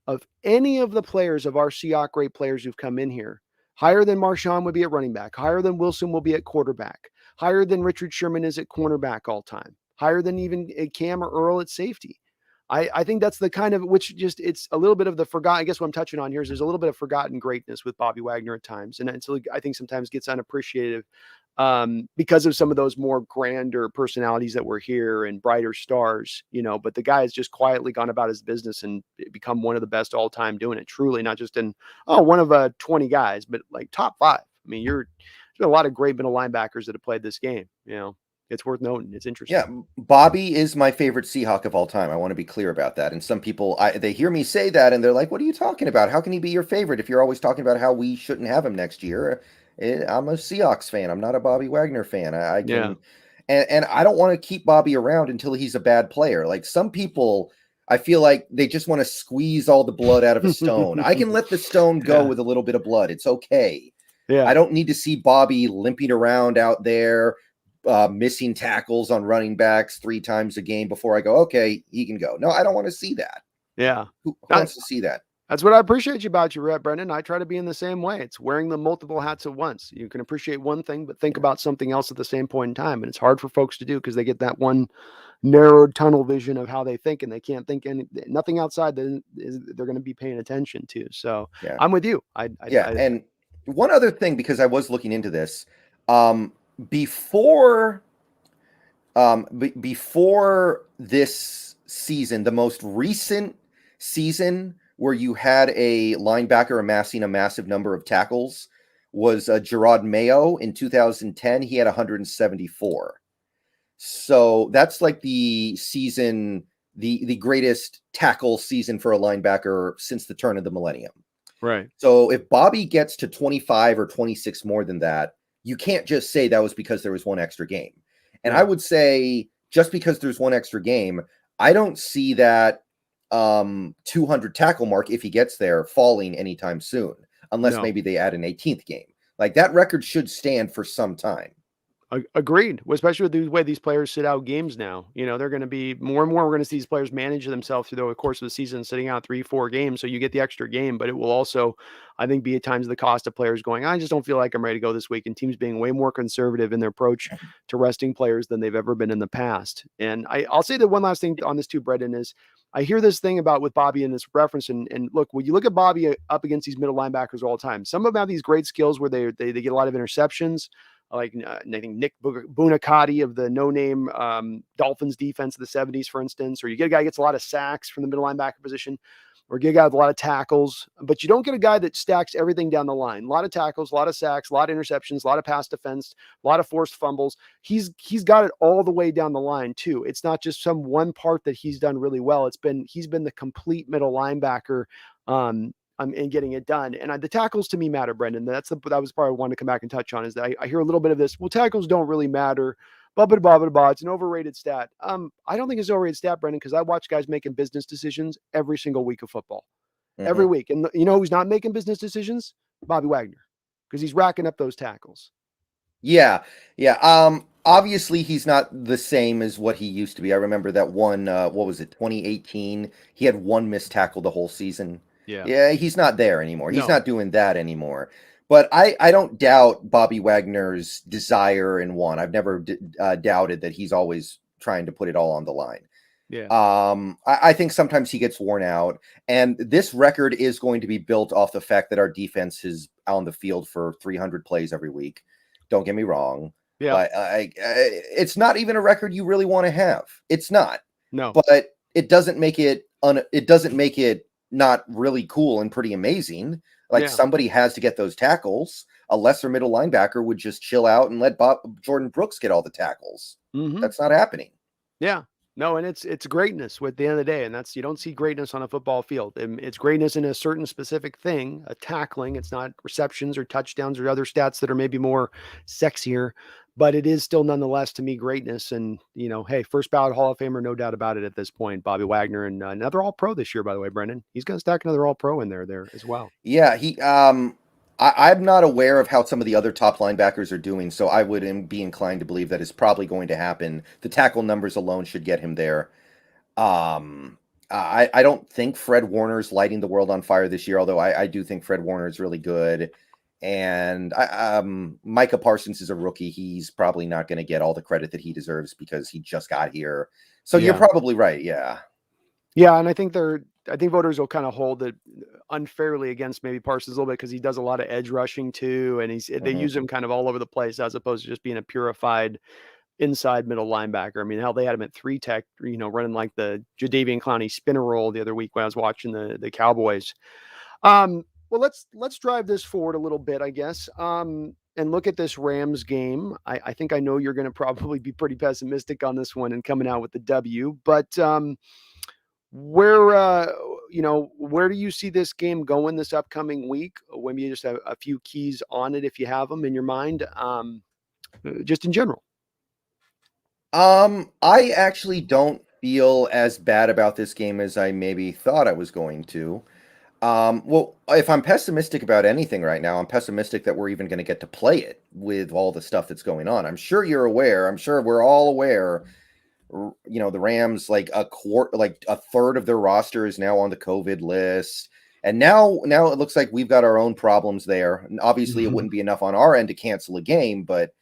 of any of the players of our Seahawks great players who've come in here. Higher than Marshawn would be at running back. Higher than Wilson will be at quarterback. Higher than Richard Sherman is at cornerback all time. Higher than even Cam or Earl at safety. I think that's the kind of, which just, it's a little bit of the forgotten, I guess what I'm touching on here is there's a little bit of forgotten greatness with Bobby Wagner at times. And so I think sometimes gets unappreciated because of some of those more grander personalities that were here and brighter stars, but the guy has just quietly gone about his business and become one of the best all time doing it, truly, not just in, one of 20 guys, but like top 5. I mean, there's been a lot of great middle linebackers that have played this game, It's worth noting. It's interesting. Yeah, Bobby is my favorite Seahawk of all time. I want to be clear about that. And some people, they hear me say that, and they're like, what are you talking about? How can he be your favorite if you're always talking about how we shouldn't have him next year? I'm a Seahawks fan. I'm not a Bobby Wagner fan. And I don't want to keep Bobby around until he's a bad player. Like some people, I feel like they just want to squeeze all the blood out of a stone. I can let the stone go with a little bit of blood. It's okay. Yeah. I don't need to see Bobby limping around out there, missing tackles on running backs 3 times a game before I go, okay, he can go. No, I don't want to see that. Yeah. Who wants to see that? That's what I appreciate you about you, Brendon. I try to be in the same way. It's wearing the multiple hats at once. You can appreciate one thing, but think about something else at the same point in time. And it's hard for folks to do because they get that one narrowed tunnel vision of how they think, and they can't think nothing outside that they're going to be paying attention to. So Yeah. I'm with you. And one other thing, because I was looking into this, before this season, the most recent season where you had a linebacker amassing a massive number of tackles was Gerard Mayo in 2010. He had 174. So that's like the season, the greatest tackle season for a linebacker since the turn of the millennium. Right. So if Bobby gets to 25 or 26 more than that, you can't just say that was because there was one extra game. And I would say just because there's one extra game, I don't see that 200 tackle mark, if he gets there, falling anytime soon, unless maybe they add an 18th game. Like, that record should stand for some time. Agreed, especially with the way these players sit out games now. You know, they're going to be more and more. We're going to see these players manage themselves through the course of the season, sitting out 3-4 games. So you get the extra game, but it will also, I think, be at times the cost of players going, I just don't feel like I'm ready to go this week. And teams being way more conservative in their approach to resting players than they've ever been in the past. And I'll say that one last thing on this too, Brendon, is I hear this thing about with Bobby in this reference. And look, when you look at Bobby up against these middle linebackers all the time, some of them have these great skills where they get a lot of interceptions. Like I think Nick Bunacotti of the no-name Dolphins defense of the 70s, for instance, or you get a guy who gets a lot of sacks from the middle linebacker position, or get a guy with a lot of tackles, but you don't get a guy that stacks everything down the line. A lot of tackles, a lot of sacks, a lot of interceptions, a lot of pass defense, a lot of forced fumbles. He's got it all the way down the line too. It's not just some one part that he's done really well. He's been the complete middle linebacker. And getting it done. And the tackles to me matter, Brendon. That was part I wanted to come back and touch on, is that I hear a little bit of this. Well, tackles don't really matter. It's an overrated stat. I don't think it's an overrated stat, Brendon, because I watch guys making business decisions every single week of football. Every week. And you know who's not making business decisions? Bobby Wagner, because he's racking up those tackles. Yeah. Obviously, he's not the same as what he used to be. I remember that one, 2018? He had one missed tackle the whole season. Yeah, he's not there anymore. He's not doing that anymore. But I don't doubt Bobby Wagner's desire and want. I've never doubted that he's always trying to put it all on the line. Yeah. I think sometimes he gets worn out, and this record is going to be built off the fact that our defense is on the field for 300 plays every week. Don't get me wrong. Yeah. But it's not even a record you really want to have. It's not. No. But it doesn't make it not really cool and pretty amazing. Like, somebody has to get those tackles. A lesser middle linebacker would just chill out and let Jordan Brooks get all the tackles. That's not happening. Yeah. No, and it's greatness at the end of the day. And you don't see greatness on a football field. It's greatness in a certain specific thing, a tackling. It's not receptions or touchdowns or other stats that are maybe more sexier, but it is still nonetheless, to me, greatness. And, you know, hey, first ballot Hall of Famer, no doubt about it at this point, Bobby Wagner, and another All-Pro this year, by the way, Brendon. He's going to stack another All-Pro in there as well. Yeah, I'm not aware of how some of the other top linebackers are doing, so I would be inclined to believe that it's probably going to happen. The tackle numbers alone should get him there. I don't think Fred Warner's lighting the world on fire this year, although I do think Fred Warner is really good. And Micah Parsons is a rookie. He's probably not going to get all the credit that he deserves because he just got here. So you're probably right. Yeah. Yeah, and I think voters will kind of hold it unfairly against maybe Parsons a little bit because he does a lot of edge rushing too, and they use him kind of all over the place as opposed to just being a purified inside middle linebacker. I mean, hell, they had him at 3 tech, running like the Jadeveon Clowney spinner roll the other week when I was watching the Cowboys. Well, let's drive this forward a little bit, I guess, and look at this Rams game. I think I know you're going to probably be pretty pessimistic on this one and coming out with the W, but where do you see this game going this upcoming week? Maybe you just have a few keys on it if you have them in your mind, just in general. I actually don't feel as bad about this game as I maybe thought I was going to. Well, if I'm pessimistic about anything right now, I'm pessimistic that we're even going to get to play it with all the stuff that's going on. I'm sure you're aware. I'm sure we're all aware. The Rams, like a third of their roster is now on the COVID list, and now it looks like we've got our own problems there. And obviously, it wouldn't be enough on our end to cancel a game, but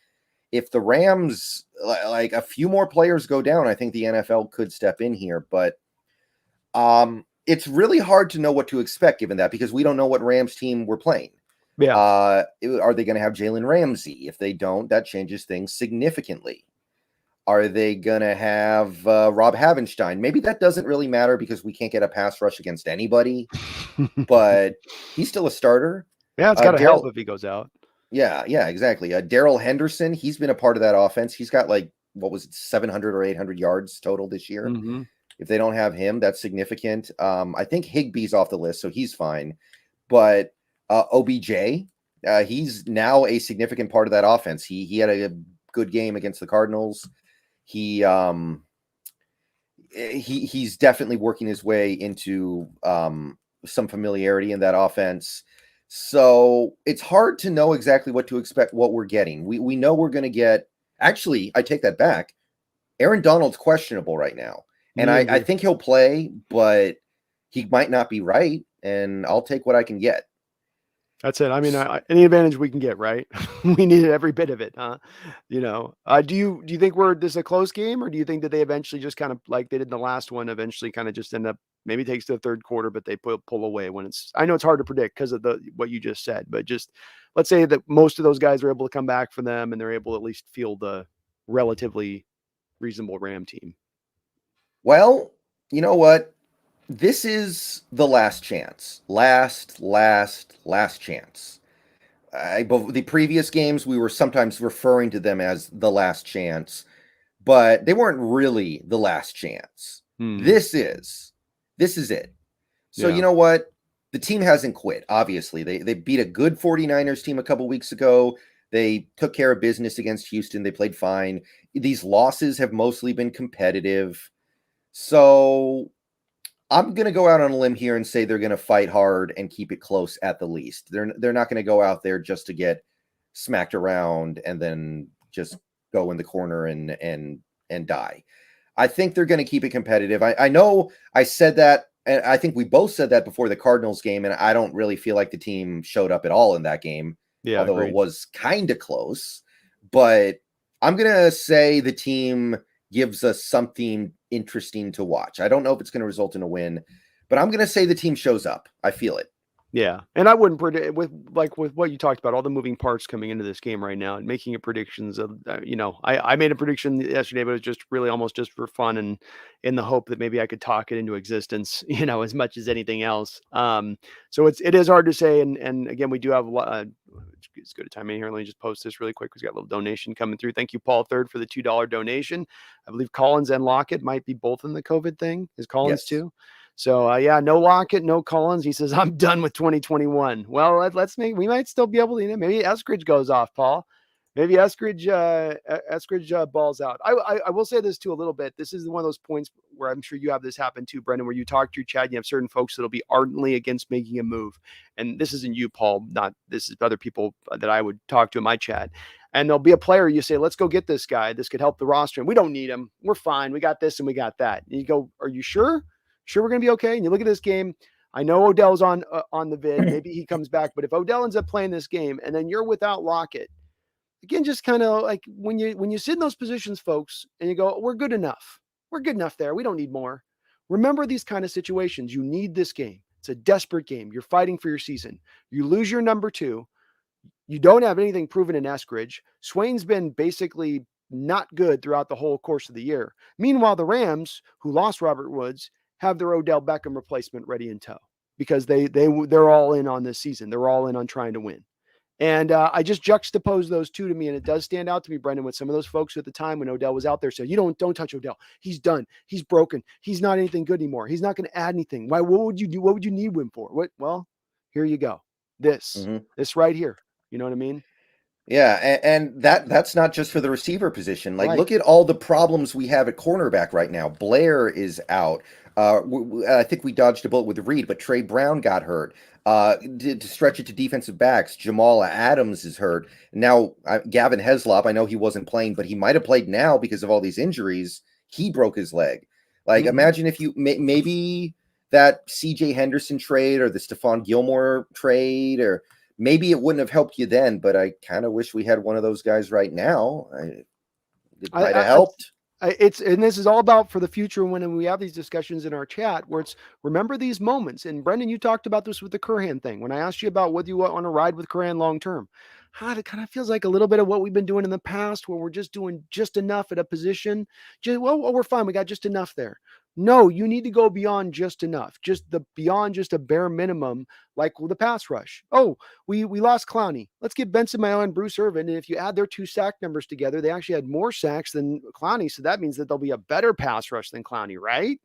if the Rams, like a few more players go down, I think the NFL could step in here. But it's really hard to know what to expect given that, because we don't know what Rams team we're playing. Yeah. Are they going to have Jalen Ramsey? If they don't, that changes things significantly. Are they going to have Rob Havenstein? Maybe that doesn't really matter because we can't get a pass rush against anybody, but he's still a starter. Yeah, it's got to help if he goes out. Yeah, exactly. Darrell Henderson, he's been a part of that offense. He's got 700 or 800 yards total this year. Mm-hmm. If they don't have him, that's significant. I think Higbee's off the list, so he's fine. But OBJ, he's now a significant part of that offense. He had a good game against the Cardinals. He's definitely working his way into some familiarity in that offense. So it's hard to know exactly what to expect, what we're getting. We know we're going to get. Actually, I take that back. Aaron Donald's questionable right now. And I think he'll play, but he might not be right. And I'll take what I can get. That's it. I mean, any advantage we can get, right? We needed every bit of it, huh? Do you think this is a close game, or do you think that they eventually just kind of like they did in the last one, eventually kind of just end up, maybe takes to the third quarter, but they pull away when I know it's hard to predict because of what you just said, but just let's say that most of those guys are able to come back for them and they're able to at least field the relatively reasonable Ram team. Well, you know what? This is the last chance. Last chance. The previous games, we were sometimes referring to them as the last chance, but they weren't really the last chance. This is it. So You know what? The team hasn't quit, obviously. They beat a good 49ers team a couple weeks ago. They took care of business against Houston. They played fine. These losses have mostly been competitive. So I'm going to go out on a limb here and say they're going to fight hard and keep it close at the least. They're not going to go out there just to get smacked around and then just go in the corner and die. I think they're going to keep it competitive. I know I said that, and I think we both said that before the Cardinals game, and I don't really feel like the team showed up at all in that game, although agreed. It was kind of close. But I'm going to say the team gives us something interesting to watch. I don't know if it's going to result in a win, but I'm going to say the team shows up. I feel it. Yeah. And I wouldn't predict with what you talked about, all the moving parts coming into this game right now and making predictions of, I made a prediction yesterday, but it was just really almost just for fun and in the hope that maybe I could talk it into existence, as much as anything else. So it is hard to say. And again, we do have a lot, it's good time in here. Let me just post this really quick. We've got a little donation coming through. Thank you, Paul Third, for the $2 donation. I believe Collins and Lockett might be both in the COVID thing. Is Collins too? So no Lockett, no Collins. He says, I'm done with 2021. Well, we might still be able to, maybe Eskridge goes off, Paul. Maybe Eskridge balls out. I will say this too a little bit. This is one of those points where I'm sure you have this happen too, Brendon, where you talk to your chat, you have certain folks that'll be ardently against making a move. And this isn't you, Paul, this is other people that I would talk to in my chat. And there'll be a player you say, let's go get this guy. This could help the roster. And we don't need him. We're fine. We got this and we got that. And you go, are you sure? Sure we're going to be okay? And you look at this game. I know Odell's on the vid. Maybe he comes back. But if Odell ends up playing this game and then you're without Lockett, again, just kind of like when you sit in those positions, folks, and you go, we're good enough. We're good enough there. We don't need more. Remember these kind of situations. You need this game. It's a desperate game. You're fighting for your season. You lose your number 2. You don't have anything proven in Eskridge. Swain's been basically not good throughout the whole course of the year. Meanwhile, the Rams, who lost Robert Woods, have their Odell Beckham replacement ready in tow because they're all in on this season. They're all in on trying to win. And I just juxtapose those two to me, and it does stand out to me, Brendon, with some of those folks at the time when Odell was out there said, don't touch Odell. He's done. He's broken. He's not anything good anymore. He's not going to add anything. Why? What would you do? What would you need him for? Well, here you go. This right here. You know what I mean? Yeah, and that's not just for the receiver position. Like, Right. look at all the problems we have at cornerback right now. Blair is out. I think we dodged a bullet with Reed, but Trey Brown got hurt. To stretch it to defensive backs, Jamal Adams is hurt. Now, Gavin Heslop, I know he wasn't playing, but he might have played now because of all these injuries. He broke his leg. Like, Mhm. imagine if you maybe that C.J. Henderson trade or the Stephon Gilmore trade, or maybe it wouldn't have helped you then, but I kind of wish we had one of those guys right now. It I, might have I, helped. it's and this is all about for the future when we have these discussions in our chat where it's remember these moments. And Brendon, you talked about this with the Curhan thing when I asked you about whether you want to ride with Curhan long term. It kind of feels like a little bit of what we've been doing in the past, where we're just doing just enough at a position. Well, we're fine. We got just enough there. No, you need to go beyond just enough, just the beyond just a bare minimum, like with the pass rush. Oh, we lost Clowney. Let's get Benson Mayo and Bruce Irvin. And if you add their 2 sack numbers together, they actually had more sacks than Clowney. So that means that there'll be a better pass rush than Clowney, right?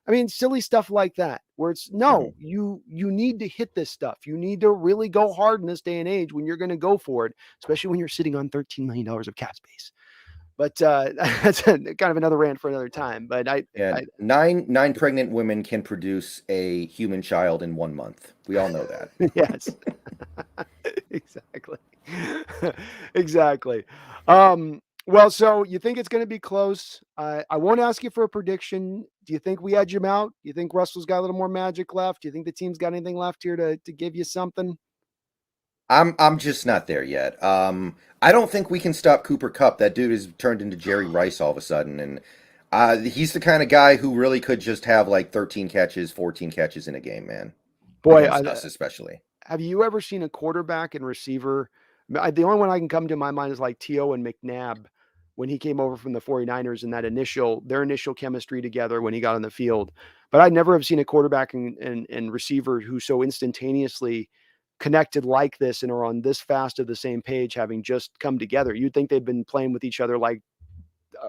I mean, silly stuff like that, where it's no, Mhm. you need to hit this stuff. You need to really go hard in this day and age when you're going to go for it, especially when you're sitting on $13 million of cap space. But that's kind of another rant for another time. But And nine pregnant women can produce a human child in 1 month. We all know that. yes, exactly. Exactly. Well, so you think it's going to be close. I won't ask you for a prediction. Do you think we edge him out? Do you think Russell's got a little more magic left? Do you think the team's got anything left here to give you something? I'm just not there yet. I don't think we can stop Cooper Cup. That dude has turned into Jerry Rice all of a sudden, and he's the kind of guy who really could just have like 13 catches, 14 catches in a game, man, Boy, against us especially. have you ever seen a quarterback and receiver? The only one I can come to my mind is like T.O. and McNabb when he came over from the 49ers and their initial chemistry together when he got on the field. But I never have seen a quarterback and receiver who so instantaneously connected like this and are on this fast of the same page, having just come together. You'd think they've been playing with each other like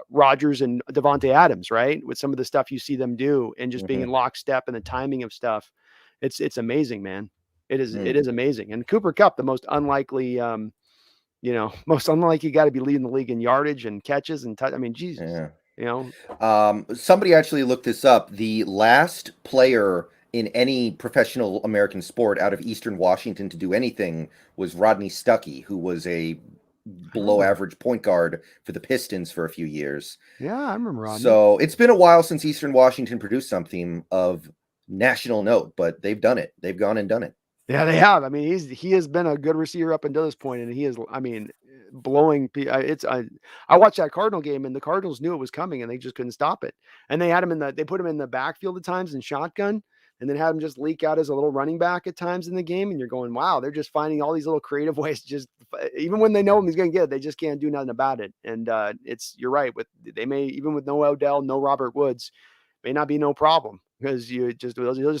Rodgers and Devontae Adams, right? With some of the stuff you see them do and just being in Hmm. lockstep and the timing of stuff. It's amazing, man. It is amazing. And Cooper Cup, the most unlikely, most unlikely guy to be leading the league in yardage and catches and I mean, Jesus, Yeah. you know, Somebody actually looked this up. The last player in any professional American sport out of Eastern Washington to do anything was Rodney Stuckey, who was a below oh average point guard for the Pistons for a few years. yeah, I remember Rodney. So it's been a while since Eastern Washington produced something of national note, but they've done it. They've gone and done it. Yeah, they have. I mean, he has been a good receiver up until this point, and he is. I mean, blowing. I watched that Cardinal game, and the Cardinals knew it was coming, and they just couldn't stop it. And they had him they put him in the backfield at times in shotgun, and then had him just leak out as a little running back at times in the game. And you're going, wow, they're just finding all these little creative ways. To just even when they know him, he's going to get it, they just can't do nothing about it. And you're right. They may even with no Odell, no Robert Woods, may not be no problem because he'll just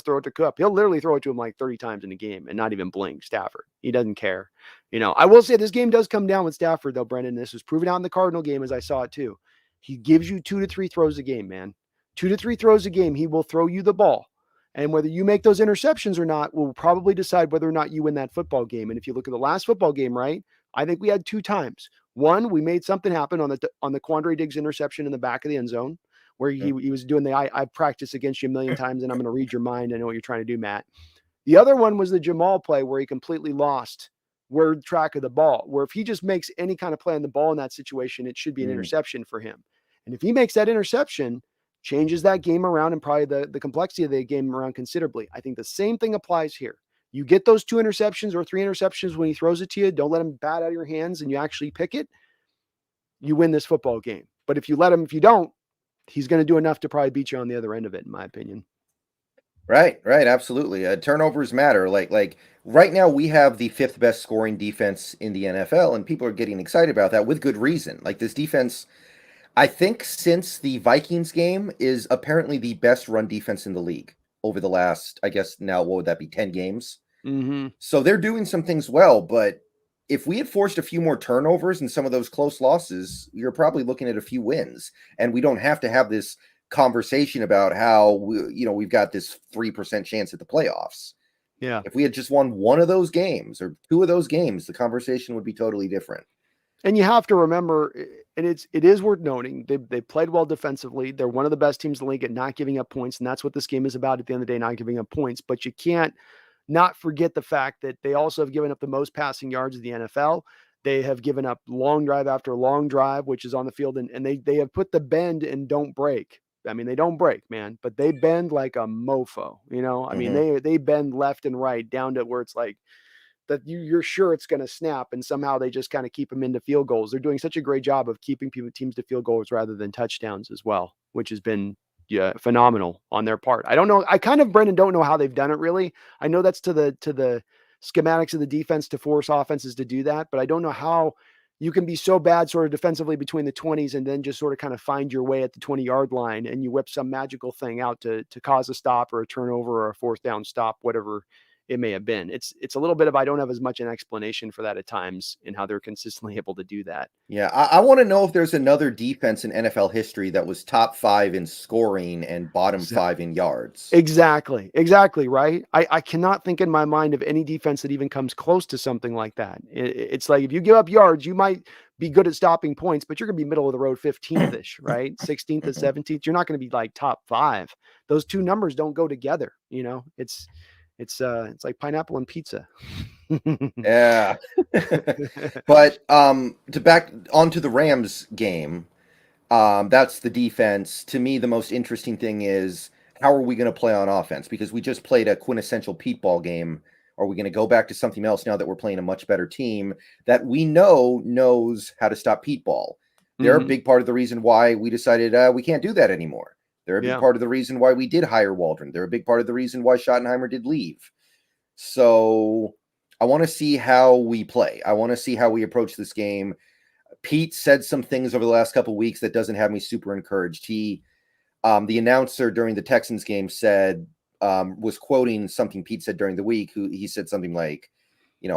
throw it to Cup. He'll literally throw it to him like 30 times in a game and not even blink. Stafford, he doesn't care. I will say this game does come down with Stafford though, Brendon. This was proven out in the Cardinal game as I saw it too. He gives you 2 to 3 throws a game, man. 2 to 3 throws a game. He will throw you the ball. And whether you make those interceptions or not will probably decide whether or not you win that football game. And if you look at the last football game, right, I think we had 2 times. One, we made something happen on the Quandre Diggs interception in the back of the end zone where he was doing I've practiced against you a million times and I'm going to read your mind. I know what you're trying to do, Matt. The other one was the Jamal play where he completely lost word track of the ball, where if he just makes any kind of play on the ball in that situation, it should be an Mm. interception for him. And if he makes that interception, changes that game around and probably the complexity of the game around considerably. I think the same thing applies here. You get those 2 interceptions or 3 interceptions when he throws it to you, don't let him bat out of your hands and you actually pick it, you win this football game. But if you don't, he's going to do enough to probably beat you on the other end of it, in my opinion. Right, absolutely. Turnovers matter. Like right now, we have the fifth best scoring defense in the NFL, and people are getting excited about that with good reason. Like this defense, I think since the Vikings game is apparently the best run defense in the league over the last, I guess now what would that be, 10 games? Mm-hmm. So they're doing some things well, but if we had forced a few more turnovers and some of those close losses, you're probably looking at a few wins. And we don't have to have this conversation about how we've got this 3% chance at the playoffs. Yeah. If we had just won one of those games or two of those games, the conversation would be totally different. And you have to remember, and it is worth noting, they played well defensively. They're one of the best teams in the league at not giving up points, and that's what this game is about at the end of the day, not giving up points. But you can't not forget the fact that they also have given up the most passing yards of the NFL. They have given up long drive after long drive, which is on the field, and they have put the bend and don't break. I mean, they don't break, man, but they bend like a mofo. I mean, Hmm. they bend left and right down to where it's like that you're sure it's going to snap, and somehow they just kind of keep them into field goals. They're doing such a great job of keeping teams to field goals rather than touchdowns as well, which has been phenomenal on their part. I don't know. I kind of, Brendon, don't know how they've done it really. I know that's to the schematics of the defense to force offenses to do that, but I don't know how you can be so bad sort of defensively between the 20s and then just sort of kind of find your way at the 20-yard line and you whip some magical thing out to cause a stop or a turnover or a fourth down stop, whatever it may have been. It's a little bit of, I don't have as much an explanation for that at times in how they're consistently able to do that. Yeah, I want to know if there's another defense in NFL history that was top 5 in scoring and bottom 5 in yards. Exactly, right? I cannot think in my mind of any defense that even comes close to something like that. It's like if you give up yards, you might be good at stopping points, but you're going to be middle of the road 15th-ish, right? 16th to Mhm. 17th. You're not going to be like top 5. Those two numbers don't go together, It's like pineapple and pizza. Yeah. But to back onto the Rams game, that's the defense. To me, the most interesting thing is how are we going to play on offense? Because we just played a quintessential Pete ball game. Are we going to go back to something else now that we're playing a much better team that we know knows how to stop Pete ball? They're a Mhm. big part of the reason why we decided we can't do that anymore. They're a big Yeah. part of the reason why we did hire Waldron. They're a big part of the reason why Schottenheimer did leave. So I want to see how we play. I want to see how we approach this game. Pete said some things over the last couple of weeks that doesn't have me super encouraged. The announcer during the Texans game said, was quoting something Pete said during the week. He said something like,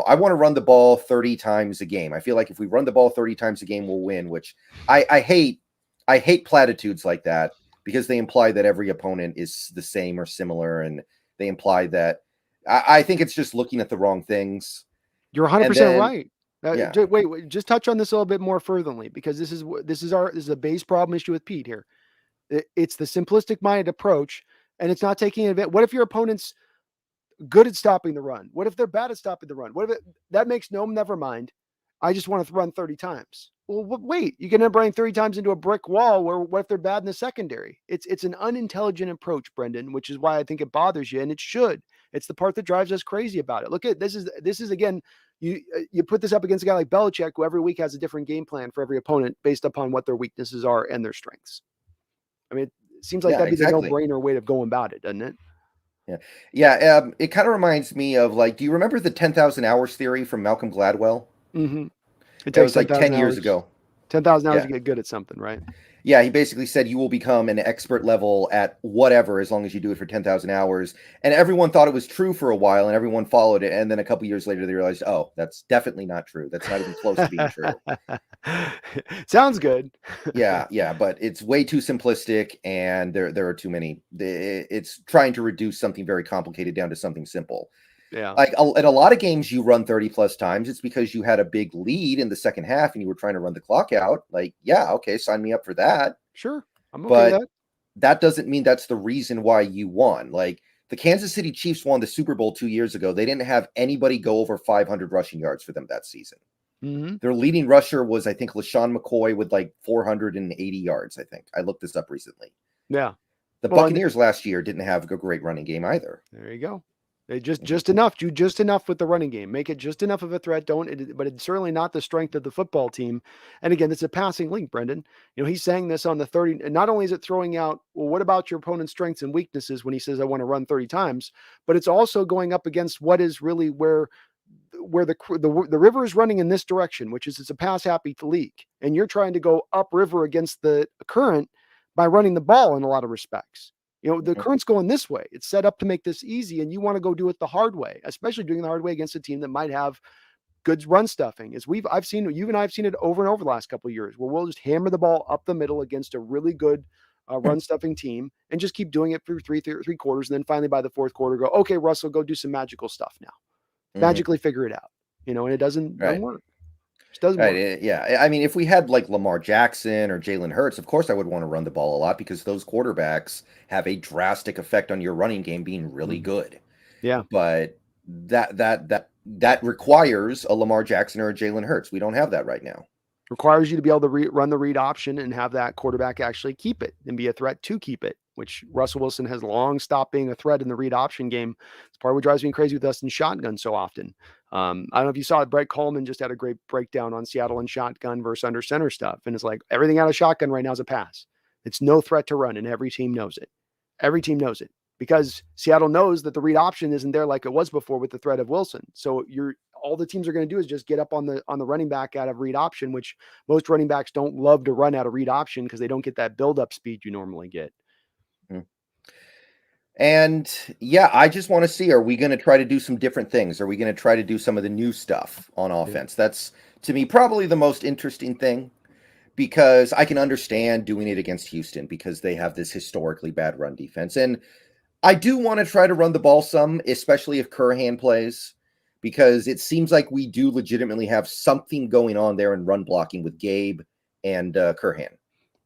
I want to run the ball 30 times a game. I feel like if we run the ball 30 times a game, we'll win, which I hate. I hate platitudes like that because they imply that every opponent is the same or similar. And they imply that I think it's just looking at the wrong things. You're And 100% then, right. yeah, Wait, just touch on this a little bit more furtherly because this is a base problem issue with Pete here. It's the simplistic minded approach, and it's not taking advantage. What if your opponent's good at stopping the run? What if they're bad at stopping the run? What if that makes no, never mind. I just want to run 30 times. Well, wait, you can end up running 30 times into a brick wall where what if they're bad in the secondary? It's an unintelligent approach, Brendon, which is why I think it bothers you, and it should. It's the part that drives us crazy about it. Look at this is again, you put this up against a guy like Belichick, who every week has a different game plan for every opponent based upon what their weaknesses are and their strengths. I mean, it seems like yeah, that'd be the exactly. no-brainer way of going about it, doesn't it? Yeah. Yeah. It kind of reminds me of like, do you remember the 10,000 hours theory from Malcolm Gladwell? Mm-hmm. It It takes was like 10 years 10,000 hours. ago. 10,000 hours Yeah. to get good at something, right? Yeah. He basically said you will become an expert level at whatever as long as you do it for 10,000 hours. And everyone thought it was true for a while and everyone followed it. And then a couple years later, they realized, oh, that's definitely not true. That's not even close to being true. Sounds good. Yeah. Yeah. But it's way too simplistic and there are too many. It's trying to reduce something very complicated down to something simple. Yeah. Like in a lot of games you run 30 plus times, it's because you had a big lead in the second half and you were trying to run the clock out. Like, yeah, okay, sign me up for that. Sure. I'm okay with But that. that doesn't mean that's the reason why you won. Like the Kansas City Chiefs won the Super Bowl 2 years ago. They didn't have anybody go over 500 rushing yards for them that season. Mm-hmm. Their leading rusher was, I think, LaShawn McCoy with like 480 yards, I think. I looked this up recently. Yeah. The Well, and Buccaneers last year didn't have a great running game either. there you go. They just Mhm. just enough. Do just enough with the running game. Make it just enough of a threat. But it's certainly not the strength of the football team. And again, it's a passing link, Brendon. He's saying this on the 30. And not only is it throwing out, well, what about your opponent's strengths and weaknesses when he says I want to run 30 times, but it's also going up against what is really where the river is running in this direction, which is it's a pass happy league, and you're trying to go upriver against the current by running the ball in a lot of respects. The Mhm. current's going this way. It's set up to make this easy, and you want to go do it the hard way, especially doing the hard way against a team that might have good run stuffing. I've seen you and I've seen it over and over the last couple of years, where we'll just hammer the ball up the middle against a really good run stuffing team and just keep doing it for three quarters, and then finally by the fourth quarter, go, okay, Russell, go do some magical stuff now, Mhm. magically figure it out, and it doesn't Right. work. Just does more. Right. Yeah. I mean, if we had like Lamar Jackson or Jalen Hurts, of course I would want to run the ball a lot because those quarterbacks have a drastic effect on your running game being really Mhm. good. Yeah. But that requires a Lamar Jackson or a Jalen Hurts. We don't have that right now. Requires you to be able to run the read option and have that quarterback actually keep it and be a threat to keep it, which Russell Wilson has long stopped being a threat in the read option game. It's part of what drives me crazy with us in shotgun so often. I don't know if you saw it. Brett Coleman just had a great breakdown on Seattle and shotgun versus under center stuff. And it's like everything out of shotgun right now is a pass. It's no threat to run, and every team knows it. Every team knows it because Seattle knows that the read option isn't there like it was before with the threat of Wilson. So you're all the teams are going to do is just get up on the running back out of read option, which most running backs don't love to run out of read option because they don't get that build up speed you normally get. Mm. And yeah, I just want to see, are we going to try to do some different things? Are we going to try to do some of the new stuff on Yeah. offense? That's to me probably the most interesting thing because I can understand doing it against Houston because they have this historically bad run defense. And I do want to try to run the ball some, especially if Curhan plays, because it seems like we do legitimately have something going on there in run blocking with Gabe and Curhan.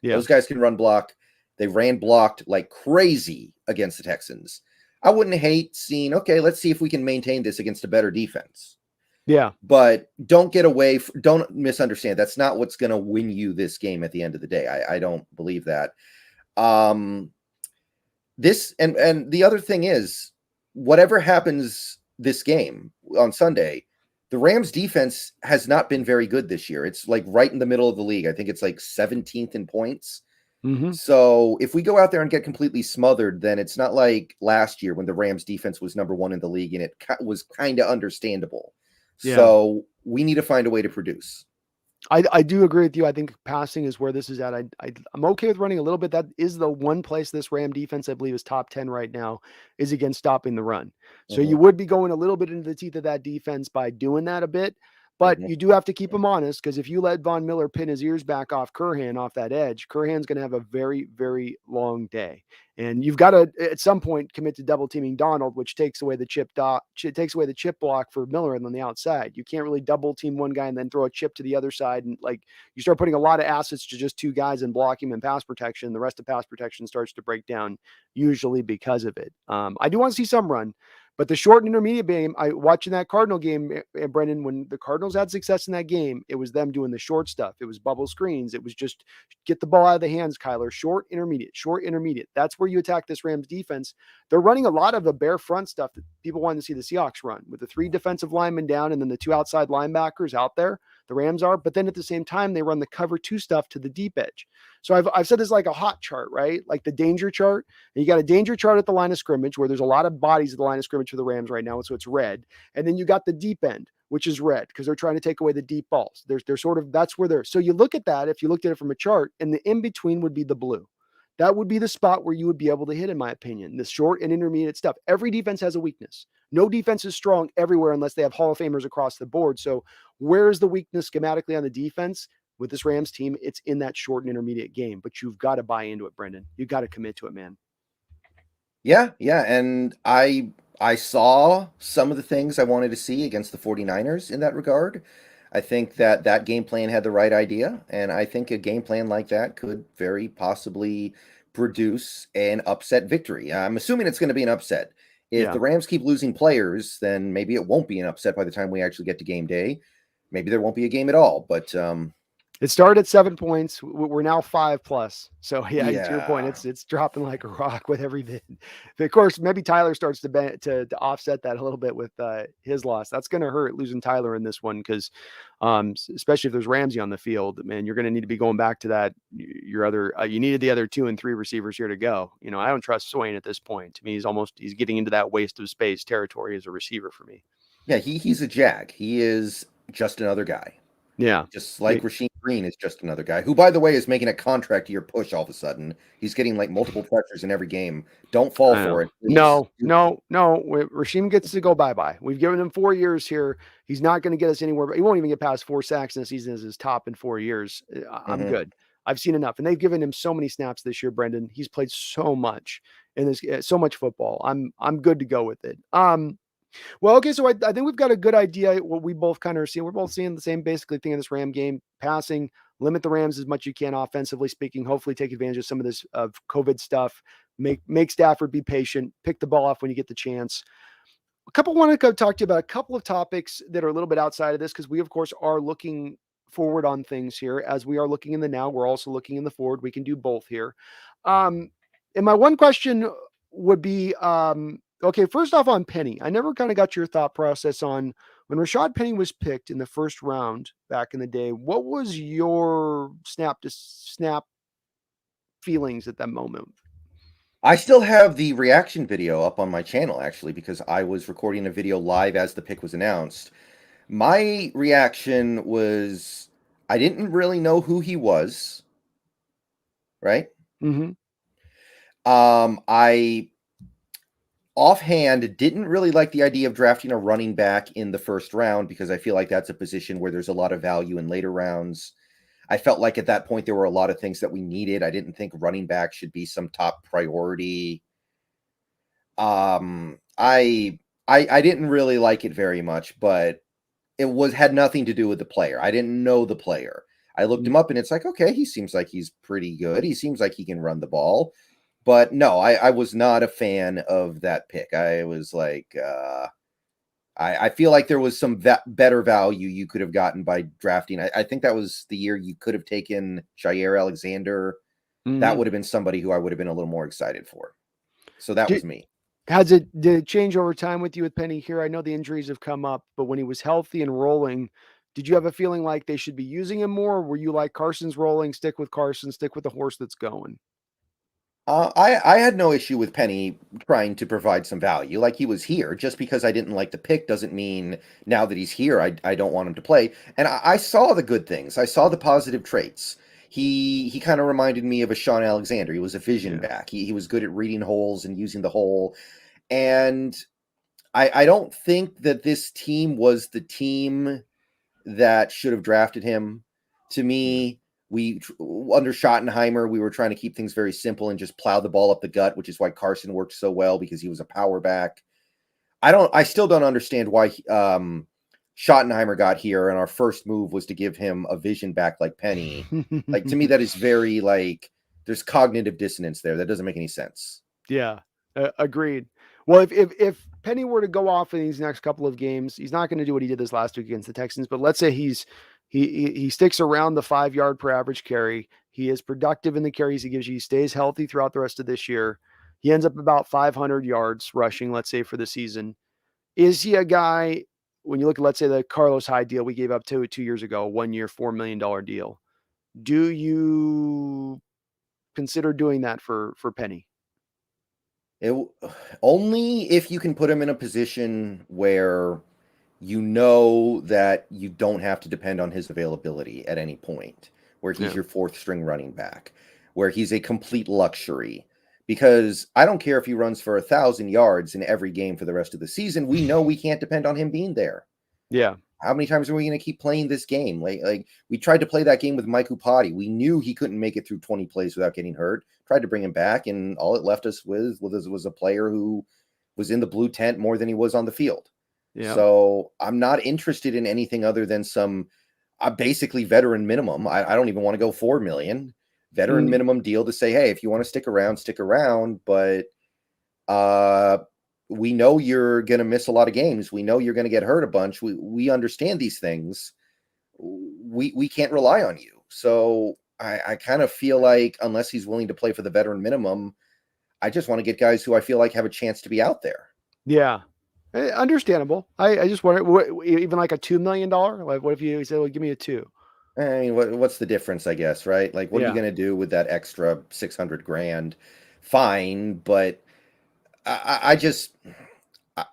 Yeah. Those guys can run block. They ran blocked like crazy against the Texans. I wouldn't hate seeing, okay, let's see if we can maintain this against a better defense. Yeah. But don't get away. Don't misunderstand. That's not what's going to win you this game at the end of the day. I don't believe that. This and the other thing is, whatever happens this game on Sunday, the Rams defense has not been very good this year. It's like right in the middle of the league. I think it's like 17th in points. Mm-hmm. So if we go out there and get completely smothered, then it's not like last year when the Rams defense was number one in the league and it was kind of understandable. Yeah. So we need to find a way to produce. I do agree with you. I think passing is where this is at. I'm okay with running a little bit. That is the one place this Ram defense, I believe, is top 10 right now, is against stopping the run. So you would be going a little bit into the teeth of that defense by doing that a bit. But you do have to keep him honest because if you let Von Miller pin his ears back off Curhan off that edge, Curhan's going to have a very, very long day. And you've got to at some point commit to double teaming Donald, which takes away the chip block for Miller on the outside. You can't really double team one guy and then throw a chip to the other side. And like you start putting a lot of assets to just two guys and block him in pass protection. The rest of pass protection starts to break down usually because of it. I do want to see some run. But the short and intermediate game, I watching that Cardinal game, Brendon, when the Cardinals had success in that game, it was them doing the short stuff. It was bubble screens. It was just get the ball out of the hands, Kyler. Short, intermediate. That's where you attack this Rams defense. They're running a lot of the bare front stuff that people wanted to see the Seahawks run with the three defensive linemen down and then the two outside linebackers out there. The Rams are, but then at the same time, they run the cover two stuff to the deep edge. So I've said this like a hot chart, right? Like the danger chart. And you got a danger chart at the line of scrimmage where there's a lot of bodies at the line of scrimmage for the Rams right now. So it's red. And then you got the deep end, which is red because they're trying to take away the deep balls. They're sort of, that's where they're, so you look at that, if you looked at it from a chart and the in-between would be the blue. That would be the spot where you would be able to hit, in my opinion, the short and intermediate stuff. Every defense has a weakness. No defense is strong everywhere unless they have Hall of Famers across the board. So where is the weakness schematically on the defense? With this Rams team, it's in that short and intermediate game, but you've got to buy into it, Brendon. You've got to commit to it, man. Yeah, and I saw some of the things I wanted to see against the 49ers in that regard. I think that game plan had the right idea, and I think a game plan like that could very possibly produce an upset victory. I'm assuming it's going to be an upset. If the Rams keep losing players, then maybe it won't be an upset by the time we actually get to game day. Maybe there won't be a game at all, but it started at 7 points. We're now 5+. So yeah, to your point, yeah. it's dropping like a rock with everything. Of course, maybe Tyler starts to offset that a little bit with his loss. That's going to hurt losing Tyler in this one because, especially if there's Ramsey on the field, man, you're going to need to be going back to that. Your other, you needed the other 2 and 3 receivers here to go. You know, I don't trust Swain at this point. To me, he's getting into that waste of space territory as a receiver for me. Yeah, he's a jag. He is just another guy. Yeah. Just like Rasheem Green is just another guy who, by the way, is making a contract year push all of a sudden. He's getting like multiple pressures in every game. Don't fall for it. Please. No. Rasheem gets to go bye-bye. We've given him 4 years here. He's not going to get us anywhere, but he won't even get past 4 sacks in the season as his top in 4 years. I'm good. I've seen enough. And they've given him so many snaps this year, Brendon. He's played so much in this, so much football. I'm good to go with it. Well, okay, so I think we've got a good idea what we both kind of see. We're both seeing the same basically thing in this Ram game: passing, limit the Rams as much you can, offensively speaking. Hopefully, take advantage of some of this of COVID stuff. Make Stafford be patient. Pick the ball off when you get the chance. A couple want to go talk to you about a couple of topics that are a little bit outside of this because we, of course, are looking forward on things here. As we are looking in the now, we're also looking in the forward. We can do both here. Um, and my one question would be, okay, first off on Penny, I never kind of got your thought process on when Rashad Penny was picked in the first round back in the day. What was your snap to snap feelings at that moment? I still have the reaction video up on my channel actually because I was recording a video live as the pick was announced. My reaction was I didn't really know who he was, right? Mm-hmm. I offhand didn't really like the idea of drafting a running back in the first round because I feel like that's a position where there's a lot of value in later rounds. I felt like at that point there were a lot of things that we needed. I didn't think running back should be some top priority. I didn't really like it very much, but it had nothing to do with the player. I didn't know the player. I looked him up and it's like, okay, he seems like he's pretty good. He seems like he can run the ball. But no, I was not a fan of that pick. I was like, I feel like there was some better value you could have gotten by drafting. I think that was the year you could have taken Jair Alexander. That Mm-hmm. would have been somebody who I would have been a little more excited for. So that was Did, me. did it change over time with you with Penny here? I know the injuries have come up, but when he was healthy and rolling, did you have a feeling like they should be using him more? Or were you like Carson's rolling, stick with Carson, stick with the horse that's going? I had no issue with Penny trying to provide some value. Like he was here. Just because I didn't like the pick doesn't mean now that he's here, I don't want him to play. And I saw the good things. I saw the positive traits. He kind of reminded me of a Sean Alexander. He was a vision Yeah. back. He was good at reading holes and using the hole. And I don't think that this team was the team that should have drafted him. To Yeah. me, under Schottenheimer, we were trying to keep things very simple and just plow the ball up the gut, which is why Carson worked so well because he was a power back. I still don't understand why Schottenheimer got here and our first move was to give him a vision back like Penny. Like to me, that is very like there's cognitive dissonance there. That doesn't make any sense. Yeah, agreed. Well, if Penny were to go off in these next couple of games, he's not going to do what he did this last week against the Texans. But let's say he sticks around the 5 yard per average carry. He is productive in the carries he gives you. He stays healthy throughout the rest of this year. He ends up about 500 yards rushing, let's say, for the season. Is he a guy? When you look at, let's say, the Carlos Hyde deal we gave up to 2 years ago, 1 year, $4 million deal, do you consider doing that for Penny? It only if you can put him in a position where you know that you don't have to depend on his availability at any point, where he's Yeah. your fourth string running back, where he's a complete luxury. Because I don't care if he runs for 1,000 yards in every game for the rest of the season. We know we can't depend on him being there. Yeah. How many times are we going to keep playing this game? Like we tried to play that game with Mike Upati. We knew he couldn't make it through 20 plays without getting hurt. Tried to bring him back, and all it left us with was a player who was in the blue tent more than he was on the field. Yeah. So I'm not interested in anything other than some basically veteran minimum. I don't even want to go 4 million veteran Mm, minimum deal to say, hey, if you want to stick around, stick around. But uh, we know you're going to miss a lot of games. We know you're going to get hurt a bunch. We understand these things. We can't rely on you. So I kind of feel like unless he's willing to play for the veteran minimum, I just want to get guys who I feel like have a chance to be out there. yeah. Understandable. I just wonder, even like a $2 million. Like, what if you said, "Well, give me a two"? I mean, what's the difference, I guess, right? Like, what are you Yeah. going to do with that extra 600 grand? Fine, but I just, I,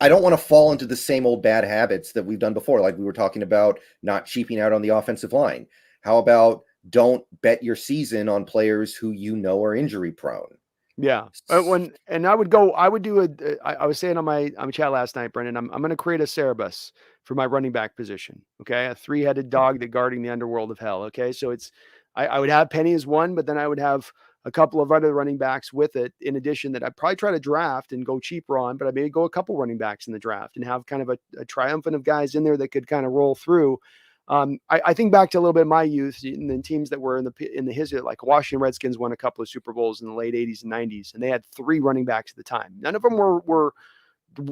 I don't want to fall into the same old bad habits that we've done before. Like we were talking about not cheaping out on the offensive line. How about don't bet your season on players who you know are injury prone? Yeah. I would do I was saying on my chat last night, Brendon, I'm going to create a Cerebus for my running back position. Okay. A 3-headed dog that guarding the underworld of hell. Okay. So I would have Penny as one, but then I would have a couple of other running backs with it. In addition, that I'd probably try to draft and go cheaper on, but I may go a couple running backs in the draft and have kind of a triumphant of guys in there that could kind of roll through. I think back to a little bit of my youth and then teams that were in the history, like Washington Redskins won a couple of Super Bowls in the late 80s and 90s, and they had 3 running backs at the time. None of them were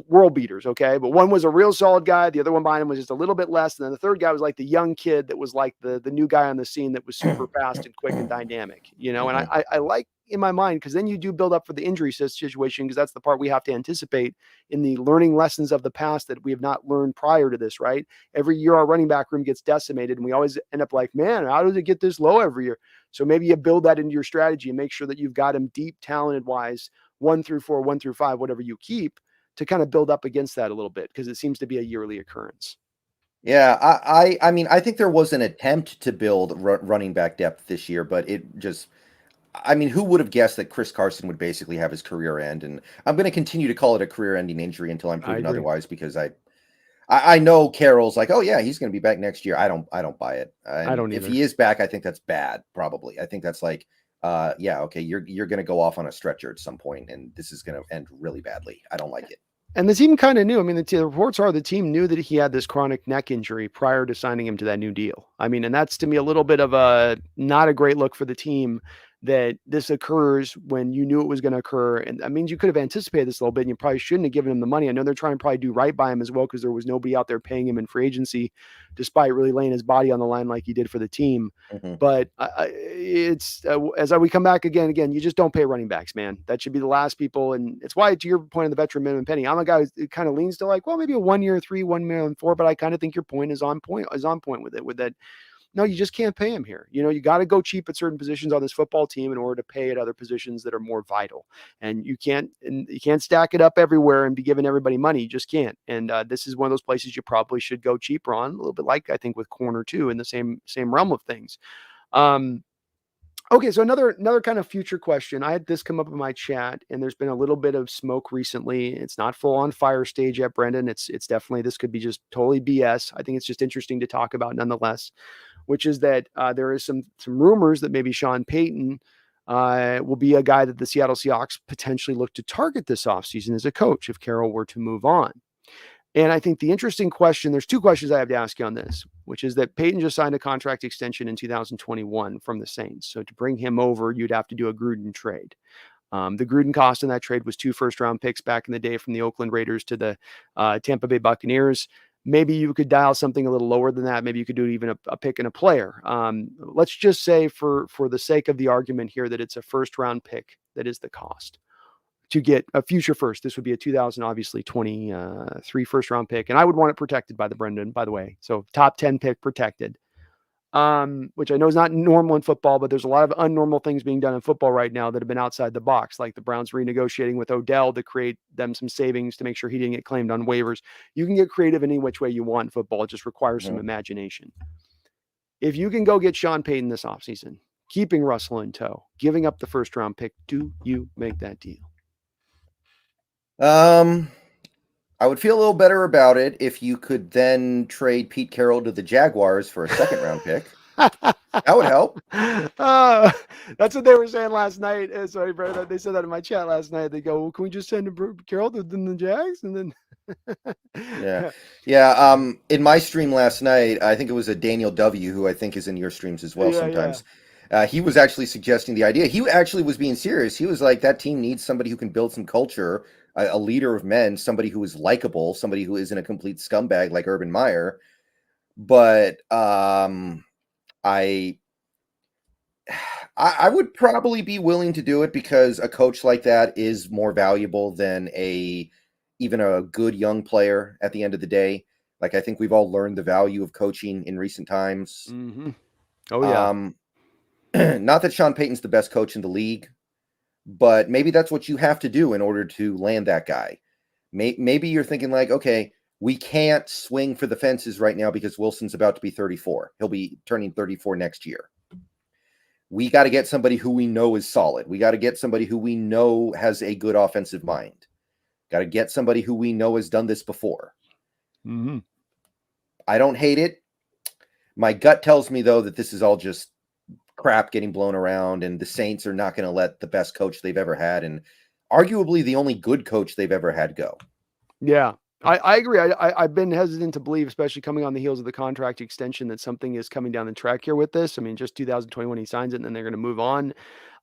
world beaters, okay? But one was a real solid guy. The other one behind him was just a little bit less. And then the third guy was like the young kid that was like the new guy on the scene that was super fast and quick and dynamic, And I like in my mind, because then you do build up for the injury situation, because that's the part we have to anticipate in the learning lessons of the past that we have not learned prior to this, right? Every year our running back room gets decimated, and we always end up like, man, how does it get this low every year? So maybe you build that into your strategy and make sure that you've got them deep, talented wise, 1 through 4, 1 through 5, whatever you keep, to kind of build up against that a little bit, because it seems to be a yearly occurrence. Yeah, I mean, I think there was an attempt to build running back depth this year, but it just, I mean, who would have guessed that Chris Carson would basically have his career end? And I'm going to continue to call it a career-ending injury until I'm proven otherwise, because I know Carroll's like, oh yeah, he's going to be back next year. I don't buy it. I don't either. If he is back, I think that's bad. Probably, I think that's like, yeah, okay, you're going to go off on a stretcher at some point, and this is going to end really badly. I don't like it. And the team kind of knew. I mean, the reports are the team knew that he had this chronic neck injury prior to signing him to that new deal. I mean, and that's to me a little bit of a not a great look for the team, that this occurs when you knew it was going to occur. And that means you could have anticipated this a little bit, and you probably shouldn't have given him the money. I know they're trying to probably do right by him as well, because there was nobody out there paying him in free agency, despite really laying his body on the line like he did for the team. Mhm. But it's as we come back again, you just don't pay running backs, man. That should be the last people. And it's why, to your point of the veteran minimum penny, I'm a guy who kind of leans to like, well, maybe a 1 year 3, 1 million 4, but I kind of think your point is on point with it, with that. No, you just can't pay him here. You got to go cheap at certain positions on this football team in order to pay at other positions that are more vital. And you can't stack it up everywhere and be giving everybody money. You just can't. And this is one of those places you probably should go cheaper on, a little bit like I think with corner too, in the same realm of things. Okay, so another kind of future question. I had this come up in my chat, and there's been a little bit of smoke recently. It's not full on fire stage yet, Brendon. It's definitely, this could be just totally BS. I think it's just interesting to talk about nonetheless, which is that there is some rumors that maybe Sean Payton will be a guy that the Seattle Seahawks potentially look to target this offseason as a coach if Carroll were to move on. And I think the interesting question, there's 2 questions I have to ask you on this, which is that Peyton just signed a contract extension in 2021 from the Saints. So to bring him over, you'd have to do a Gruden trade. The Gruden cost in that trade was 2 first-round picks back in the day from the Oakland Raiders to the Tampa Bay Buccaneers. Maybe you could dial something a little lower than that. Maybe you could do even a pick and a player. Let's just say for the sake of the argument here that it's a first-round pick that is the cost to get a future first. This would be a 2023 first round pick. And I would want it protected by the Brendon, by the way. So top 10 pick protected, which I know is not normal in football, but there's a lot of unnormal things being done in football right now that have been outside the box, like the Browns renegotiating with Odell to create them some savings to make sure he didn't get claimed on waivers. You can get creative any which way you want in football. It just requires some imagination. If you can go get Sean Payton this offseason, keeping Russell in tow, giving up the first round pick, do you make that deal? I would feel a little better about it if you could then trade Pete Carroll to the Jaguars for a second round pick. That would help. That's what they were saying last night. Sorry, Brandon. They said that in my chat last night. They go, well, can we just send Carroll to the Jags? And then yeah. In my stream last night, I think it was a Daniel W, who I think is in your streams as well sometimes. He was actually suggesting the idea. He actually was being serious. He was like, that team needs somebody who can build some culture, a leader of men, somebody who is likable, somebody who isn't a complete scumbag like Urban Meyer. But I would probably be willing to do it, because a coach like that is more valuable than even a good young player at the end of the day. Like, I think we've all learned the value of coaching in recent times. Mm-hmm. Oh yeah. Not that Sean Payton's the best coach in the league, but maybe that's what you have to do in order to land that guy. Maybe you're thinking like, okay, we can't swing for the fences right now because Wilson's about to be 34. He'll be turning 34 next year. We got to get somebody who we know is solid. We got to get somebody who we know has a good offensive mind. Got to get somebody who we know has done this before. Mm-hmm. I don't hate it. My gut tells me, though, that this is all just crap getting blown around, and the Saints are not going to let the best coach they've ever had, and arguably the only good coach they've ever had, go. Yeah, I agree. I've been hesitant to believe, especially coming on the heels of the contract extension, that something is coming down the track here with this. I mean, just 2021, he signs it, and then they're going to move on.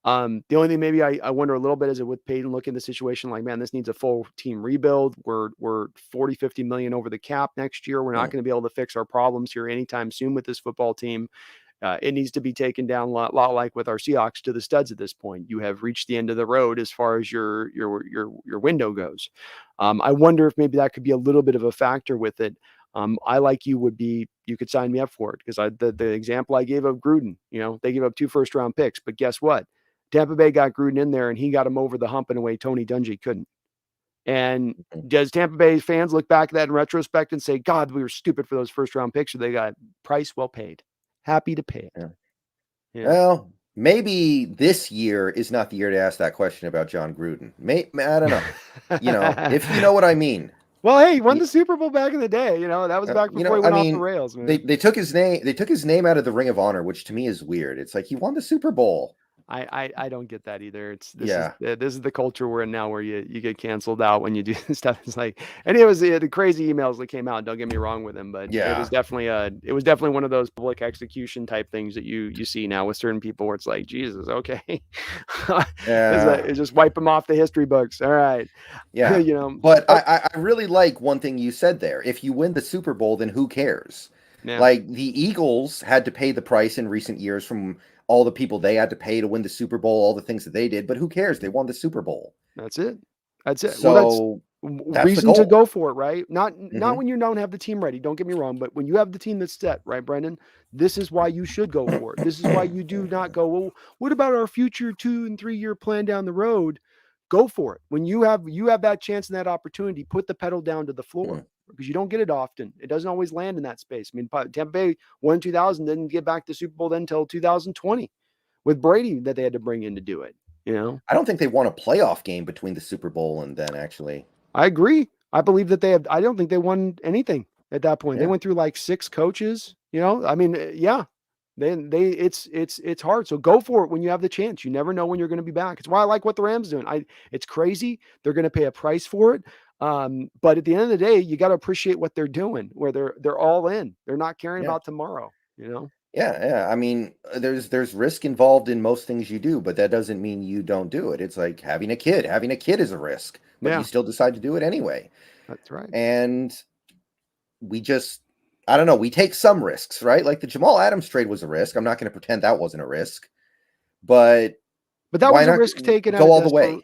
The only thing maybe I wonder a little bit is it with Peyton looking at the situation like, man, this needs a full team rebuild. We're 40, 50 million over the cap next year. We're not going to be able to fix our problems here anytime soon with this football team. It needs to be taken down a lot like with our Seahawks to the studs at this point. You have reached the end of the road as far as your window goes. I wonder if maybe that could be a little bit of a factor with it. I like you could sign me up for it because the example I gave of Gruden, they gave up 2 first-round picks, but guess what? Tampa Bay got Gruden in there and he got him over the hump in a way Tony Dungy couldn't. And does Tampa Bay fans look back at that in retrospect and say, God, we were stupid for those first-round picks, or they got price well paid? Happy to pay it. Yeah. Well, maybe this year is not the year to ask that question about John Gruden. I don't know. If you know what I mean. Well, hey, he won the Super Bowl back in the day. That was back before he went off the rails, man. They took his name out of the Ring of Honor, which to me is weird. It's like he won the Super Bowl. I don't get that either. This is the culture we're in now, where you get canceled out when you do this stuff. It's like, and it was the crazy emails that came out. Don't get me wrong with him, but it was definitely one of those public execution type things that you see now with certain people, where it's like, Jesus, okay, it's just wipe them off the history books. All right, yeah, But I really like one thing you said there. If you win the Super Bowl, then who cares? Yeah. Like the Eagles had to pay the price in recent years from all the people they had to pay to win the Super Bowl, all the things that they did, but who cares? They won the Super Bowl. That's it. So that's reason to go for it, right? Not when you don't have the team ready. Don't get me wrong, but when you have the team that's set, right, Brendon? This is why you should go for it. This is why you do not go, well, what about our future 2 and 3 year plan down the road? Go for it. When you have that chance and that opportunity, put the pedal down to the floor. Because you don't get it often. It doesn't always land in that space. I mean, Tampa Bay won 2000, didn't get back to Super Bowl then until 2020 with Brady that they had to bring in to do it. I don't think they won a playoff game between the Super Bowl and then, actually. I agree. I believe that I don't think they won anything at that point. They went through like 6 coaches, I mean, it's hard. So go for it when you have the chance. You never know when you're going to be back. It's why I like what the Rams doing. It's crazy. They're going to pay a price for it. But at the end of the day, you got to appreciate what they're doing, where they're all in. They're not caring about tomorrow, Yeah. I mean, there's risk involved in most things you do, but that doesn't mean you don't do it. It's like having a kid. Having a kid is a risk, but you still decide to do it anyway. That's right. And I don't know. We take some risks, right? Like the Jamal Adams trade was a risk. I'm not going to pretend that wasn't a risk, but that was a risk taken. Go all the way.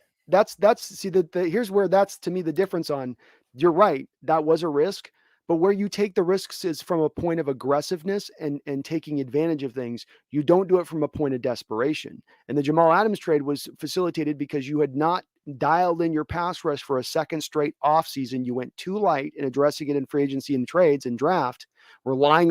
Here's where that's to me the difference on. You're right. That was a risk. But where you take the risks is from a point of aggressiveness and taking advantage of things. You don't do it from a point of desperation. And the Jamal Adams trade was facilitated because you had not dialed in your pass rush for a second straight offseason. You went too light in addressing it in free agency and trades and draft, you relied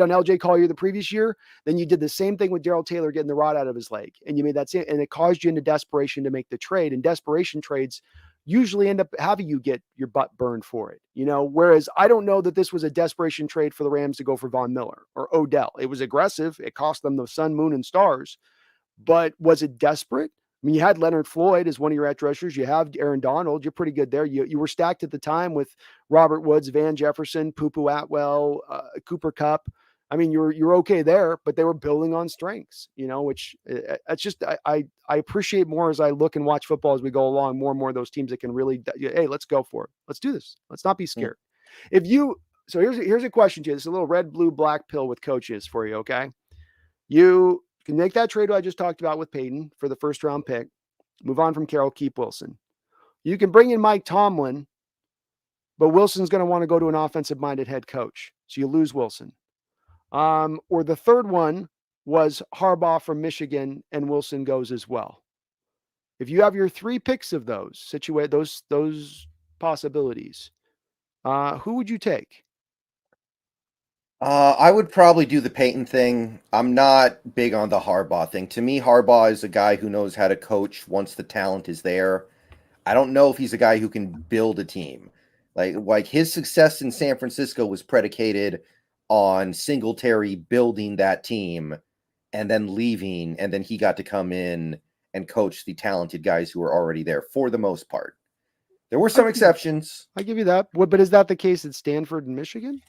on LJ Collier the previous year. Then you did the same thing with Darrell Taylor getting the rod out of his leg. And you made that same, and it caused you into desperation to make the trade. And desperation trades usually end up having you get your butt burned for it, whereas I don't know that this was a desperation trade for the Rams to go for Von Miller or Odell. It was aggressive. It cost them the sun, moon, and stars, but was it desperate? I mean, you had Leonard Floyd as one of your edge rushers. You have Aaron Donald. You're pretty good there. You were stacked at the time with Robert Woods, Van Jefferson, Pupu Atwell, Cooper Kupp. I mean, you're okay there, but they were building on strengths, which it's just, I appreciate more as I look and watch football as we go along, more and more of those teams that can really, hey, let's go for it. Let's do this. Let's not be scared. So here's a question to you. This is a little red, blue, black pill with coaches for you. Okay. You can make that trade I just talked about with Peyton for the first round pick, move on from Carroll, keep Wilson. You can bring in Mike Tomlin, but Wilson's going to want to go to an offensive minded head coach. So you lose Wilson. Or the third one was Harbaugh from Michigan and Wilson goes as well. If you have your 3 picks of those those possibilities, who would you take? I would probably do the Peyton thing. I'm not big on the Harbaugh thing. To me, Harbaugh is a guy who knows how to coach once the talent is there. I don't know if he's a guy who can build a team. Like his success in San Francisco was predicated on Singletary building that team and then leaving, and then he got to come in and coach the talented guys who were already there for the most part. There were some exceptions. I give you that. But is that the case at Stanford and Michigan?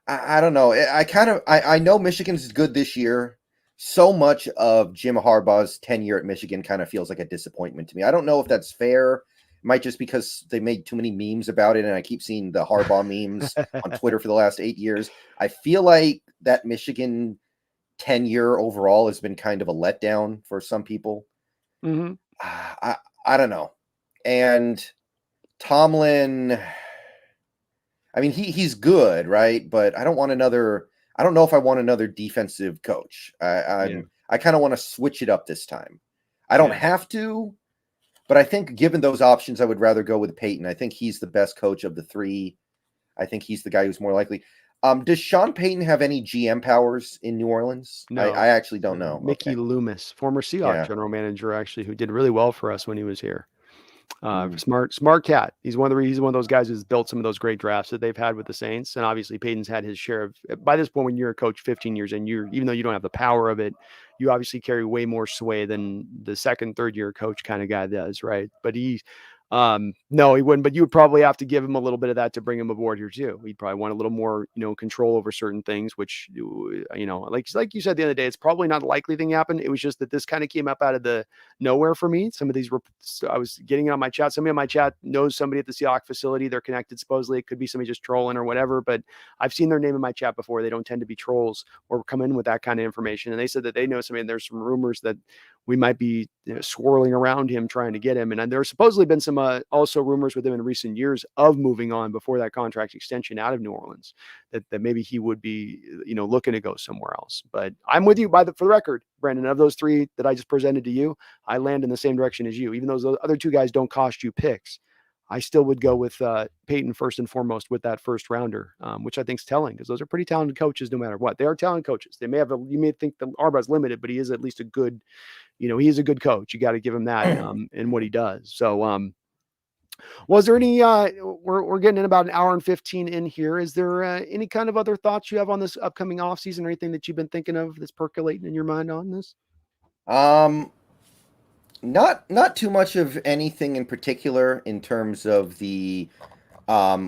I don't know. I know Michigan's good this year. So much of Jim Harbaugh's tenure at Michigan kind of feels like a disappointment to me. I don't know if that's fair. It might just because they made too many memes about it, and I keep seeing the Harbaugh memes on Twitter for the last 8 years. I feel like that Michigan tenure overall has been kind of a letdown for some people. Mm-hmm. I don't know. And Tomlin, I mean, he's good, right? But I don't know if I want another defensive coach. I kind of want to switch it up this time. I don't have to, but I think given those options, I would rather go with Peyton. I think he's the best coach of the three. I think he's the guy who's more likely. Does Sean Payton have any GM powers in New Orleans? No, I actually don't know. Mickey Loomis, former Seahawks general manager, actually, who did really well for us when he was here. Smart cat. He's one of those guys who's built some of those great drafts that they've had with the Saints. And obviously Peyton's had his share of, by this point, when you're a coach 15 years in, even though you don't have the power of it, you obviously carry way more sway than the second, third year coach kind of guy does. Right. But no, he wouldn't, but you would probably have to give him a little bit of that to bring him aboard here too. He'd probably want a little more, control over certain things, which, like you said, at the end of the day, it's probably not a likely thing to happen. It was just that this kind of came up out of the nowhere for me. Some of these I was getting on my chat. Somebody on my chat knows somebody at the Seahawks facility. They're connected. Supposedly it could be somebody just trolling or whatever, but I've seen their name in my chat before. They don't tend to be trolls or come in with that kind of information. And they said that they know somebody, and there's some rumors that we might be swirling around him, trying to get him. And there's supposedly been some also rumors with him in recent years of moving on before that contract extension out of New Orleans, that maybe he would be, looking to go somewhere else. But I'm with you for the record, Brendon, of those three that I just presented to you, I land in the same direction as you. Even though those other two guys don't cost you picks, I still would go with Peyton first and foremost with that first rounder, which I think is telling, because those are pretty talented coaches no matter what. They are talented coaches. You may think the Harbaugh's limited, but he is at least a good, he is a good coach. You got to give him that in what he does. So was there any we're getting in about an hour and 15 in here. Is there any kind of other thoughts you have on this upcoming off season, or anything that you've been thinking of that's percolating in your mind on this? Not too much of anything in particular in terms of the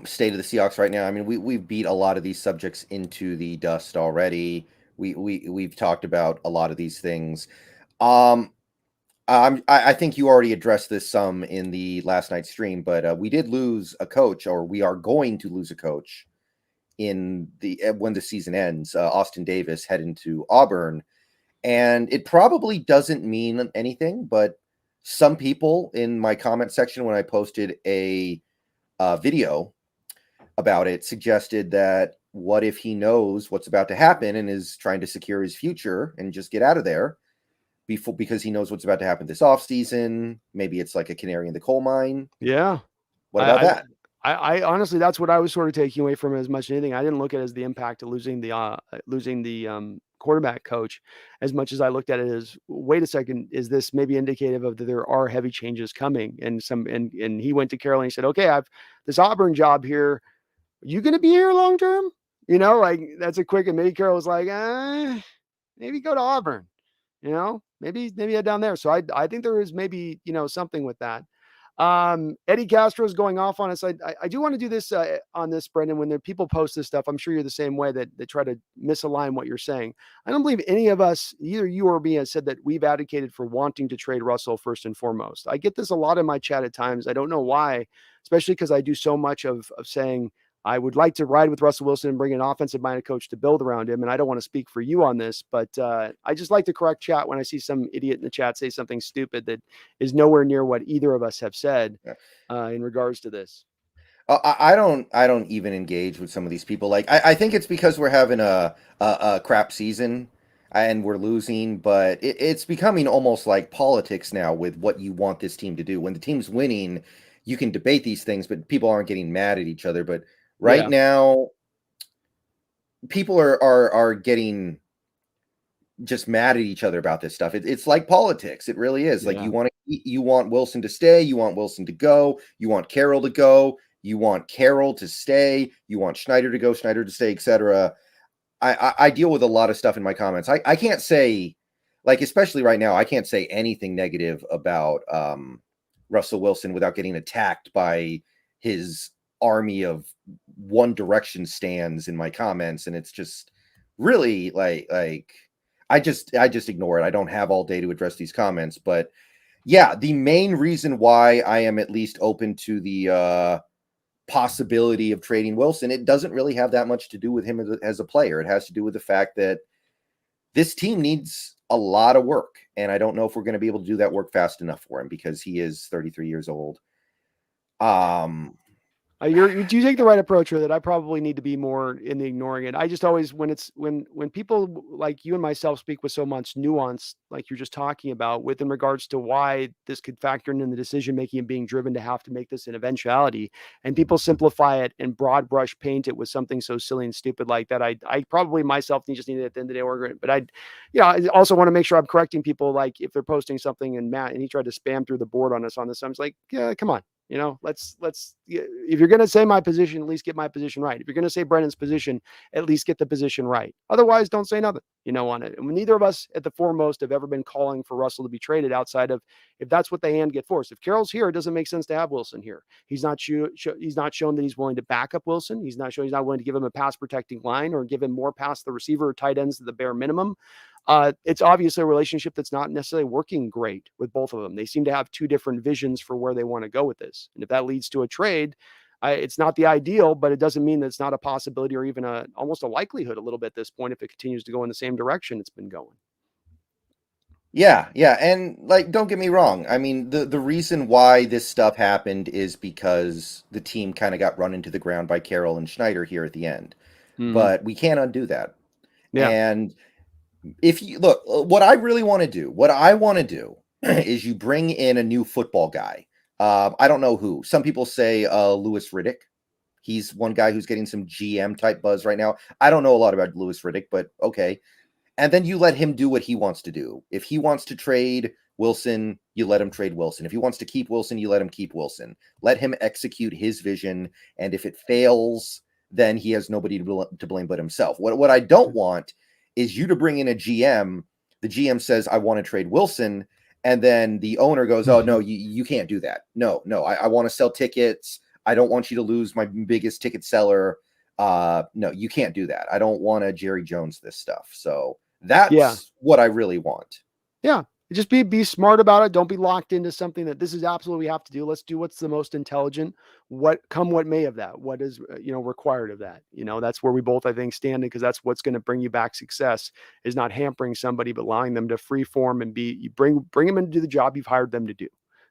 state of the Seahawks right now. I mean, we've beat a lot of these subjects into the dust already. We've talked about a lot of these things. I think you already addressed this some in the last night's stream, but we did lose a coach, or we are going to lose a coach when the season ends. Austin Davis heading to Auburn, and it probably doesn't mean anything, but some people in my comment section when I posted a video about it suggested that what if he knows what's about to happen and is trying to secure his future and just get out of there because he knows what's about to happen this offseason. Maybe it's like a canary in the coal mine. Yeah. What about that? I honestly, that's what I was sort of taking away from it as much as anything. I didn't look at it as the impact of losing the quarterback coach as much as I looked at it as, wait a second, is this maybe indicative of that there are heavy changes coming? And he went to Carroll and he said, okay, I've this Auburn job here. You going to be here long term? Like that's a quick, and maybe Carroll was like, maybe go to Auburn, maybe head down there. So I think there is maybe, something with that. Eddie Castro's going off on us. I do want to do this on this, Brendon, when people post this stuff. I'm sure you're the same way, that they try to misalign what you're saying. I don't believe any of us, either you or me, has said that we've advocated for wanting to trade Russell first and foremost. I get this a lot in my chat at times. I don't know why, especially because I do so much of saying I would like to ride with Russell Wilson and bring an offensive-minded coach to build around him. And I don't want to speak for you on this, but I just like to correct chat when I see some idiot in the chat say something stupid that is nowhere near what either of us have said in regards to this. I don't even engage with some of these people. Like, I think it's because we're having a crap season and we're losing, but it's becoming almost like politics now with what you want this team to do. When the team's winning, you can debate these things, but people aren't getting mad at each other. But right now, people are getting just mad at each other about this stuff. It's like politics. It really is. Like, you want Wilson to stay, you want Wilson to go, you want Carroll to go, you want Carroll to stay, you want Schneider to go, Schneider to stay, etc. I deal with a lot of stuff in my comments. I can't say, like, especially right now, I can't say anything negative about Russell Wilson without getting attacked by his army of One Direction stands in my comments, and it's just really like I just ignore it. I don't have all day to address these comments, but yeah, the main reason why I am at least open to the possibility of trading Wilson, it doesn't really have that much to do with him as a player. It has to do with the fact that this team needs a lot of work, and I don't know if we're going to be able to do that work fast enough for him because he is 33 years old. You take the right approach with it. I probably need to be more in the ignoring it. I just always, when people like you and myself speak with so much nuance, like you're just talking about, with in regards to why this could factor in the decision making and being driven to have to make this an eventuality, and people simplify it and broad brush paint it with something so silly and stupid like that. I probably myself just need it at the end of the day, or but I also want to make sure I'm correcting people. Like if they're posting something and Matt and he tried to spam through the board on us on this, I'm just like, yeah, come on. Let's if you're going to say my position, at least get my position right. If you're going to say Brendon's position, at least get the position right. Otherwise, don't say nothing, on it. And neither of us at the foremost have ever been calling for Russell to be traded outside of if that's what the hand get forced. If Carroll's here, it doesn't make sense to have Wilson here. He's not shown that he's willing to back up Wilson. He's not willing to give him a pass protecting line or give him more past the receiver or tight ends at the bare minimum. It's obviously a relationship that's not necessarily working great with both of them. They seem to have two different visions for where they want to go with this. And if that leads to a trade, it's not the ideal, but it doesn't mean that it's not a possibility or even almost a likelihood a little bit at this point if it continues to go in the same direction it's been going. Yeah. And like, don't get me wrong. I mean, the reason why this stuff happened is because the team kind of got run into the ground by Carroll and Schneider here at the end. Mm-hmm. But we can't undo that. Yeah. And if you look, what I want to do is you bring in a new football guy. I don't know who. Some people say Louis Riddick. He's one guy who's getting some GM type buzz right now. I don't know a lot about Louis Riddick, but okay. And then you let him do what he wants to do. If he wants to trade Wilson, you let him trade Wilson. If he wants to keep Wilson, you let him keep Wilson. Let him execute his vision. And if it fails, then he has nobody to blame but himself. What I don't want is you to bring in a GM. The GM says, I want to trade Wilson. And then the owner goes, oh, no, you can't do that. No, I want to sell tickets. I don't want you to lose my biggest ticket seller. No, you can't do that. I don't want to Jerry Jones this stuff. So that's what I really want. Yeah. Just be smart about it. Don't be locked into something that this is absolutely we have to do. Let's do what's the most intelligent, what may of that, what is, required of that. That's where we both, I think, stand, because that's what's going to bring you back success, is not hampering somebody, but allowing them to free form and you bring them in to do the job you've hired them to do.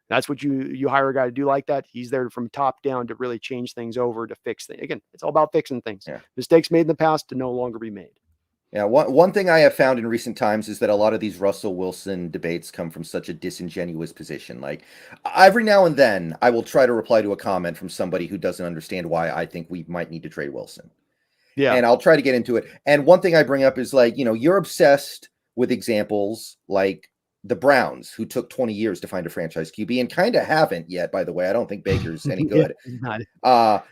That's what you hire a guy to do like that. He's there from top down to really change things over, to fix things. Again, it's all about fixing things. Yeah. Mistakes made in the past to no longer be made. Yeah, one thing I have found in recent times is that a lot of these Russell Wilson debates come from such a disingenuous position. Like, every now and then, I will try to reply to a comment from somebody who doesn't understand why I think we might need to trade Wilson. Yeah. And I'll try to get into it. And one thing I bring up is, like, you're obsessed with examples like the Browns, who took 20 years to find a franchise QB and kind of haven't yet, by the way. I don't think Baker's any good.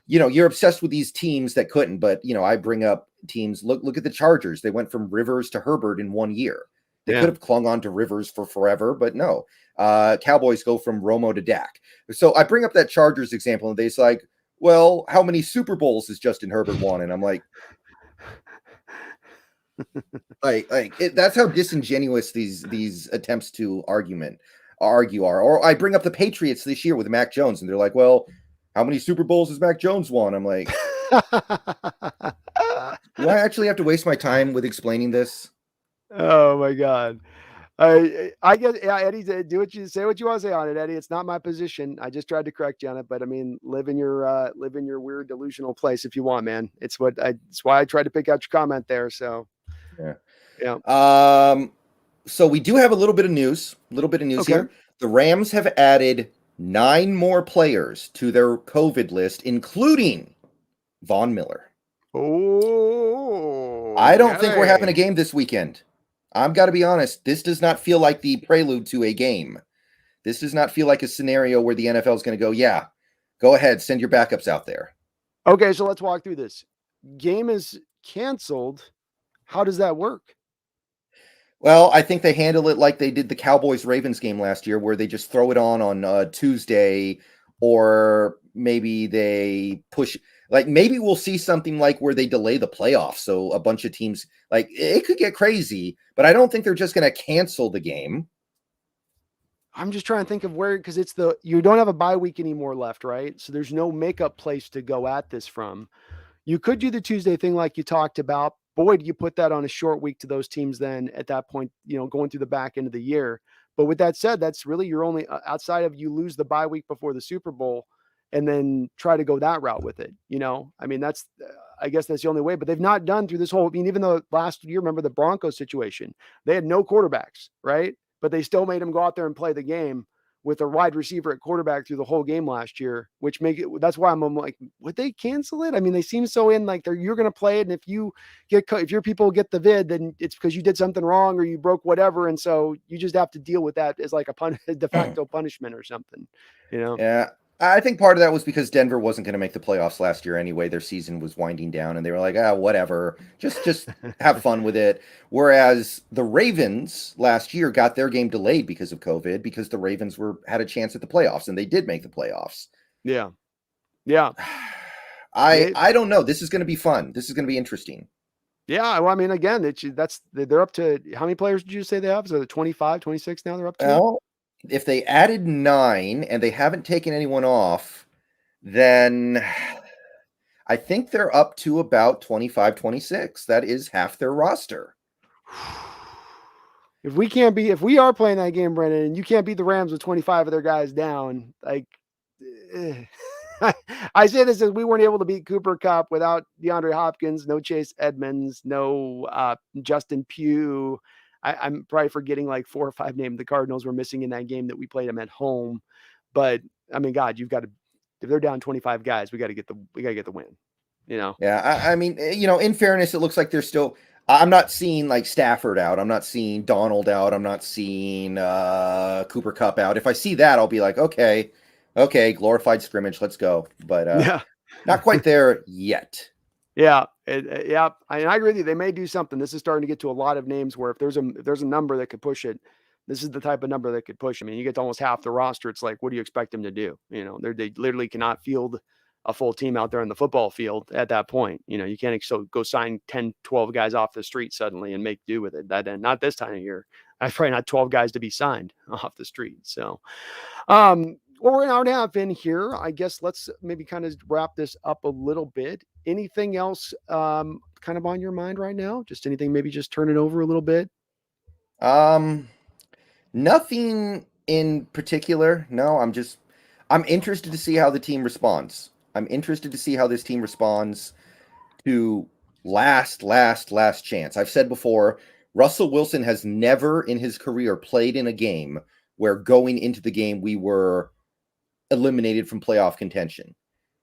You're obsessed with these teams that couldn't, but, I bring up teams. Look at the Chargers. They went from Rivers to Herbert in 1 year. They could have clung on to Rivers for forever, but no. Cowboys go from Romo to Dak. So I bring up that Chargers example, and they're like, well, how many Super Bowls has Justin Herbert won? And I'm like, that's how disingenuous these attempts to argue are. Or I bring up the Patriots this year with Mac Jones, and they're like, well, how many Super Bowls has Mac Jones won? I'm like, do I actually have to waste my time with explaining this? Oh my God. I guess, Eddie, say what you want to say on it, Eddie. It's not my position. I just tried to correct you on it, but I mean, live in your weird delusional place if you want, man. It's why I tried to pick out your comment there. So yeah. So we do have a little bit of news here. The Rams have added 9 more players to their COVID list, including Von Miller. Oh, I don't think we're having a game this weekend. I've got to be honest. This does not feel like the prelude to a game. This does not feel like a scenario where the NFL is going to go, yeah, go ahead, send your backups out there. Okay, so let's walk through this. Game is canceled. how does that work? Well, I think they handle it like they did the Cowboys-Ravens game last year, where they just throw it on Tuesday, or maybe they push. Like maybe we'll see something like where they delay the playoffs, so a bunch of teams like it could get crazy. But I don't think they're just going to cancel the game. I'm just trying to think of where, because you don't have a bye week anymore left, right? So there's no makeup place to go at this from. You could do the Tuesday thing like you talked about. Boy, do you put that on a short week to those teams then at that point, going through the back end of the year. But with that said, that's really your only outside of you lose the bye week before the Super Bowl and then try to go that route with it. I mean, I guess that's the only way, but they've not done through this whole, I mean, even though last year, remember the Broncos situation, they had no quarterbacks, right? But they still made them go out there and play the game with a wide receiver at quarterback through the whole game last year, which that's why I'm like, would they cancel it? I mean, they seem so in like you're going to play it. And if your people get the vid, then it's because you did something wrong or you broke whatever. And so you just have to deal with that as like a de facto punishment or something, Yeah. I think part of that was because Denver wasn't going to make the playoffs last year anyway. Their season was winding down, and they were like, whatever, just have fun with it. Whereas the Ravens last year got their game delayed because of COVID, because the Ravens had a chance at the playoffs, and they did make the playoffs. Yeah. Yeah. I don't know. This is going to be fun. This is going to be interesting. Yeah. Well, I mean, again, they're up to how many players did you say they have? So 25, 26 now they're up to? Well, if they added 9 and they haven't taken anyone off, then I think they're up to about 25, 26. That is half their roster. If we are playing that game, Brendon, and you can't beat the Rams with 25 of their guys down, like I say this as we weren't able to beat Cooper Kupp without DeAndre Hopkins, no Chase Edmonds, no Justin Pugh. I'm probably forgetting like 4 or 5 names the Cardinals were missing in that game that we played them at home. But I mean, God, you've got to, if they're down 25 guys, we got to get the win, Yeah. I mean, in fairness, it looks like they're still, I'm not seeing like Stafford out. I'm not seeing Donald out. I'm not seeing Cooper Kupp out. If I see that, I'll be like, okay, glorified scrimmage. Let's go. But yeah. Not quite there yet. Yeah, yeah. I agree with you. They may do something. This is starting to get to a lot of names where if there's a number that could push it, this is the type of number that could push. I mean, you get to almost half the roster. It's like, what do you expect them to do? They literally cannot field a full team out there in the football field at that point. You can't go sign 10, 12 guys off the street suddenly and make do with it. Not this time of year. I've probably not 12 guys to be signed off the street. So, well, we're an hour and a half in here. I guess let's maybe kind of wrap this up a little bit. Anything else kind of on your mind right now? Just anything, maybe just turn it over a little bit? Nothing in particular. No, I'm interested to see how the team responds. I'm interested to see how this team responds to last chance. I've said before, Russell Wilson has never in his career played in a game where going into the game we were eliminated from playoff contention.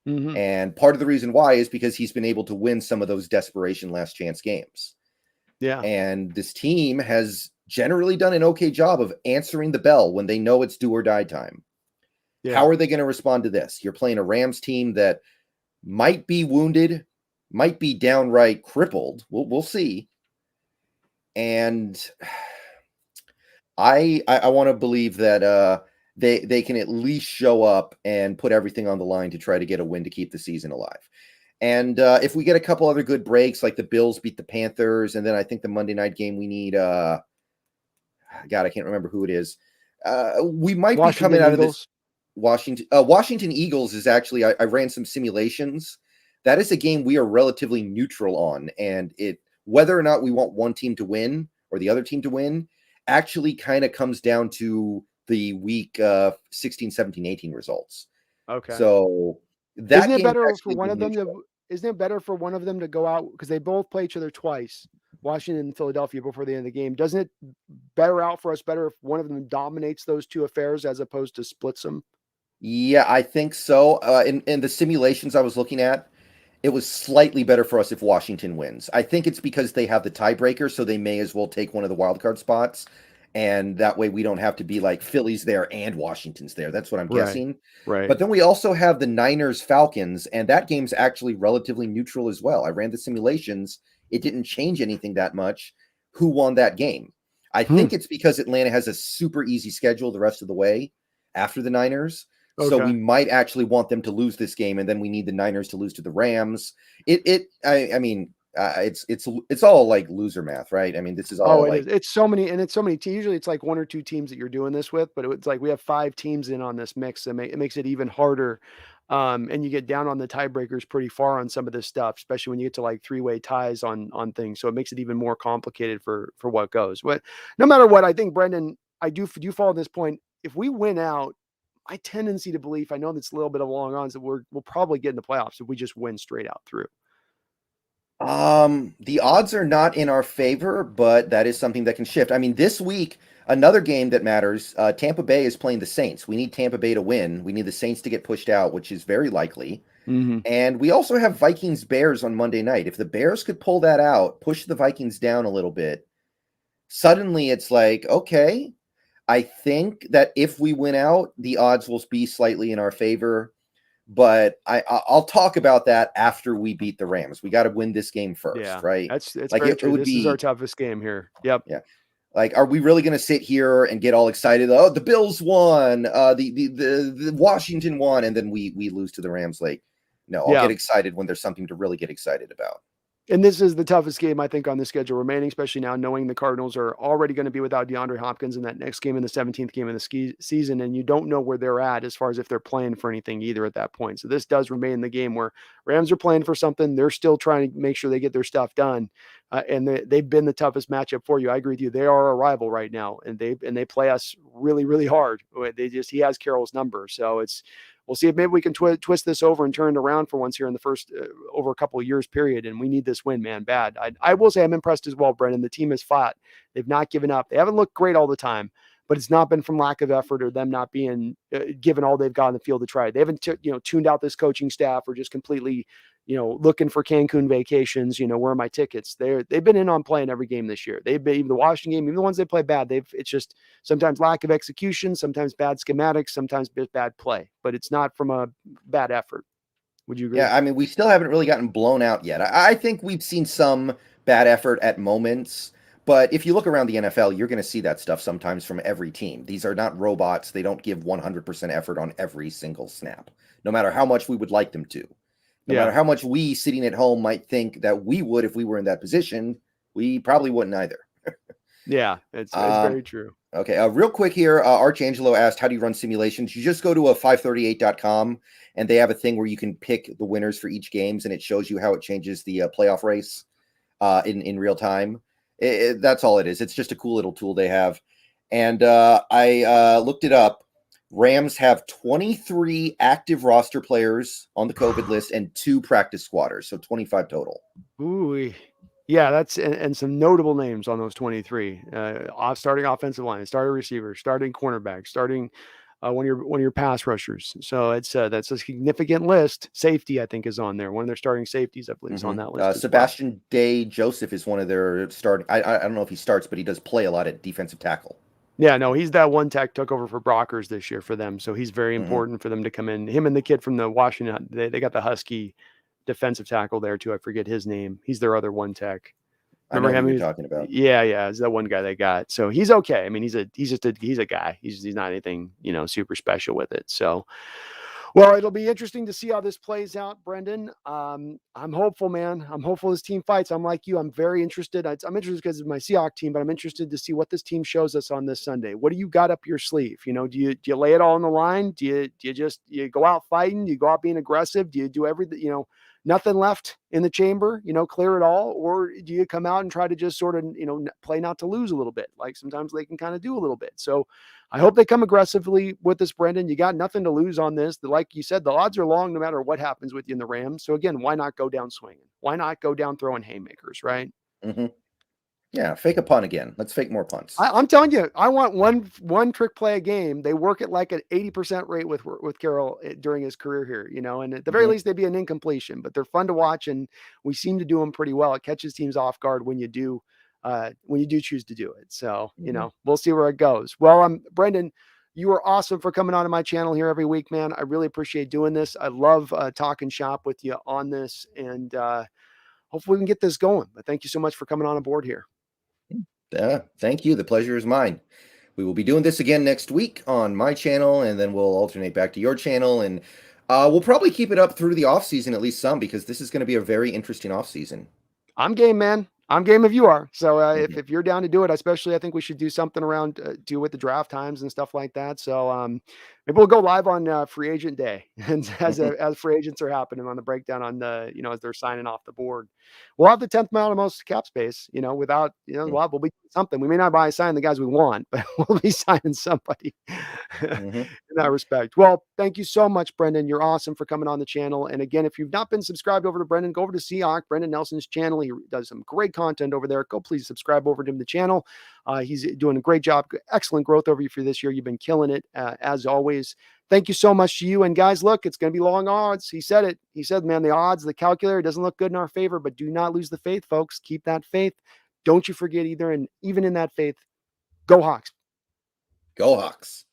Mm-hmm. And part of the reason why is because he's been able to win some of those desperation last chance games. Yeah. And this team has generally done an okay job of answering the bell when they know it's do or die time. Yeah. How are they going to respond to this? You're playing a Rams team that might be wounded, might be downright crippled. We'll see. And I want to believe that they can at least show up and put everything on the line to try to get a win to keep the season alive. And if we get a couple other good breaks, like the Bills beat the Panthers, and then I think the Monday night game we need, God, I can't remember who it is. We might be coming out of this. Washington Eagles is actually, I ran some simulations. That is a game we are relatively neutral on. And whether or not we want one team to win or the other team to win actually kind of comes down to the week 16, 17, 18 results. Okay. So isn't it better for one of them to go out, because they both play each other twice, Washington and Philadelphia, before the end of the game? Doesn't it better if one of them dominates those two affairs as opposed to splits them? Yeah, I think so. In the simulations I was looking at, it was slightly better for us if Washington wins. I think it's because they have the tiebreaker, so they may as well take one of the wildcard spots. And that way we don't have to be like Philly's there and Washington's there. That's what I'm guessing. Right. But then we also have the Niners Falcons, and that game's actually relatively neutral as well. I ran the simulations. it didn't change anything that much. Who won that game? I Hmm. think it's because Atlanta has a super easy schedule the rest of the way after the Niners. So we Okay. might actually want them to lose this game, and then we need the Niners to lose to the Rams. I mean, it's all like loser math, right? I mean, this is Oh, all it is. like, It's so many, and it's so many teams. Usually, it's like one or two teams that you're doing this with, but it's like we have 5 teams in on this mix, and it makes it even harder. And you get down on the tiebreakers pretty far on some of this stuff, especially when you get to like three-way ties on things. So it makes it even more complicated for what goes. But no matter what, I think Brendan, I do follow this point. If we win out, my tendency to believe, I know that's a little bit of long odds that we'll probably get in the playoffs if we just win straight out through. the odds are not in our favor, but that is something that can shift. I mean, this week, another game that matters, Tampa Bay is playing the Saints. We need Tampa Bay to win. We need the Saints to get pushed out, which is very likely. Mm-hmm. And we also have Vikings Bears on Monday night. If the Bears could pull that out, push the Vikings down a little bit, suddenly it's like, okay, I think that if we win out, the odds will be slightly in our favor. But I'll talk about that after we beat the Rams. We got to win this game first, Yeah, right? it's Like very it true. would This is our be, toughest game here. Yep. yeah. Like, are we really going to sit here and get all excited? Oh, the Bills won. The Washington won, and then we lose to the Rams. Like, no, I'll Yeah. get excited when there's something to really get excited about. And this is the toughest game, I think, on the schedule remaining, especially now knowing the Cardinals are already going to be without DeAndre Hopkins in that next game in the 17th game of the season. And you don't know where they're at as far as if they're playing for anything either at that point. So this does remain the game where Rams are playing for something. They're still trying to make sure they get their stuff done. And they've been the toughest matchup for you. I agree with you. They are a rival right now, and they play us really, really hard. He has Carroll's number. So we'll see if maybe we can twist this over and turn it around for once here in the first over a couple of years period. And we need this win, man, bad. I will say I'm impressed as well, Brendon. The team has fought. They've not given up. They haven't looked great all the time, but it's not been from lack of effort or them not being given all they've got in the field to try. They haven't tuned out this coaching staff or just completely looking for Cancun vacations. Where are my tickets? They've been in on playing every game this year. They've been even the Washington game, even the ones they play bad. It's just sometimes lack of execution, sometimes bad schematics, sometimes bad play, but it's not from a bad effort. Would you agree? Yeah, I mean, we still haven't really gotten blown out yet. I think we've seen some bad effort at moments, but if you look around the NFL, you're going to see that stuff sometimes from every team. These are not robots. They don't give 100% effort on every single snap, no matter how much we would like them to. No Yeah. matter how much we sitting at home might think that we would if we were in that position, we probably wouldn't either. Yeah, it's very true. Okay, real quick here, Archangelo asked, how do you run simulations? You just go to 538.com, and they have a thing where you can pick the winners for each games, and it shows you how it changes the playoff race in real time. That's all it is. It's just a cool little tool they have. And I looked it up. Rams have 23 active roster players on the COVID list and 2 practice squatters, so 25 total. Ooh, yeah, that's and some notable names on those 23. Starting offensive line, starting receiver, starting cornerback, starting one of your pass rushers. So that's a significant list. Safety, I think, is on there. One of their starting safeties, I believe, is on that list as Sebastian Day Joseph is one of their starting. I don't know if he starts, but he does play a lot at defensive tackle. Yeah, no, he's that one tech took over for Brockers this year for them. So he's very important for them to come in. Him and the kid from the Washington, they got the Husky defensive tackle there too. I forget his name. He's their other one tech. Remember I know him? who you're talking about. Yeah. Is that one guy they got? So he's okay. I mean, he's a guy. He's not anything, super special with it. So, well, it'll be interesting to see how this plays out, Brendon. I'm hopeful, man. I'm hopeful this team fights. I'm like you. I'm very interested. I'm interested because of my Seahawks team, but I'm interested to see what this team shows us on this Sunday. What do you got up your sleeve? Do you lay it all on the line? Do you go out fighting? Do you go out being aggressive? Do you do everything? Nothing left in the chamber, clear it all? Or do you come out and try to just sort of, play not to lose a little bit? Like sometimes they can kind of do a little bit. So I hope they come aggressively with this, Brendon. You got nothing to lose on this. Like you said, the odds are long no matter what happens with you in the Rams. So again, why not go down swinging? Why not go down throwing haymakers, right? Mm-hmm. Yeah, fake a punt again. Let's fake more punts. I'm telling you, I want one trick play a game. They work at like an 80% rate with Carroll during his career here, and at the very least they'd be an incompletion, but they're fun to watch, and we seem to do them pretty well. It catches teams off guard when you do choose to do it. So we'll see where it goes. Well, Brendon, you are awesome for coming on to my channel here every week, man. I really appreciate doing this. I love talking shop with you on this, and hopefully we can get this going. But thank you so much for coming on board here. Thank you. The pleasure is mine. We will be doing this again next week on my channel, and then we'll alternate back to your channel, and we'll probably keep it up through the off season, at least some, because this is going to be a very interesting off season. I'm game, man. I'm game if you are. So Mhm. if you're down to do it, especially, I think we should do something around deal with the draft times and stuff like that. So maybe we'll go live on free agent day, and as free agents are happening on the breakdown on the as they're signing off the board, we'll have the 10th amount of most cap space. Without we'll be doing something. We may not buy sign the guys we want, but we'll be signing somebody Mhm. in that respect. Well, thank you so much, Brendon. You're awesome for coming on the channel. And again, if you've not been subscribed over to Brendon, go over to Seahawk, Brendon Nelson's channel. He does some great content over there. Go please subscribe over to him, the channel. He's doing a great job. Excellent growth over you for this year. You've been killing it as always. Thank you so much to you. And guys, look, it's going to be long odds. He said it. He said, man, the odds, the calculator doesn't look good in our favor, but do not lose the faith, folks. Keep that faith. Don't you forget either. And even in that faith, go Hawks. Go Hawks.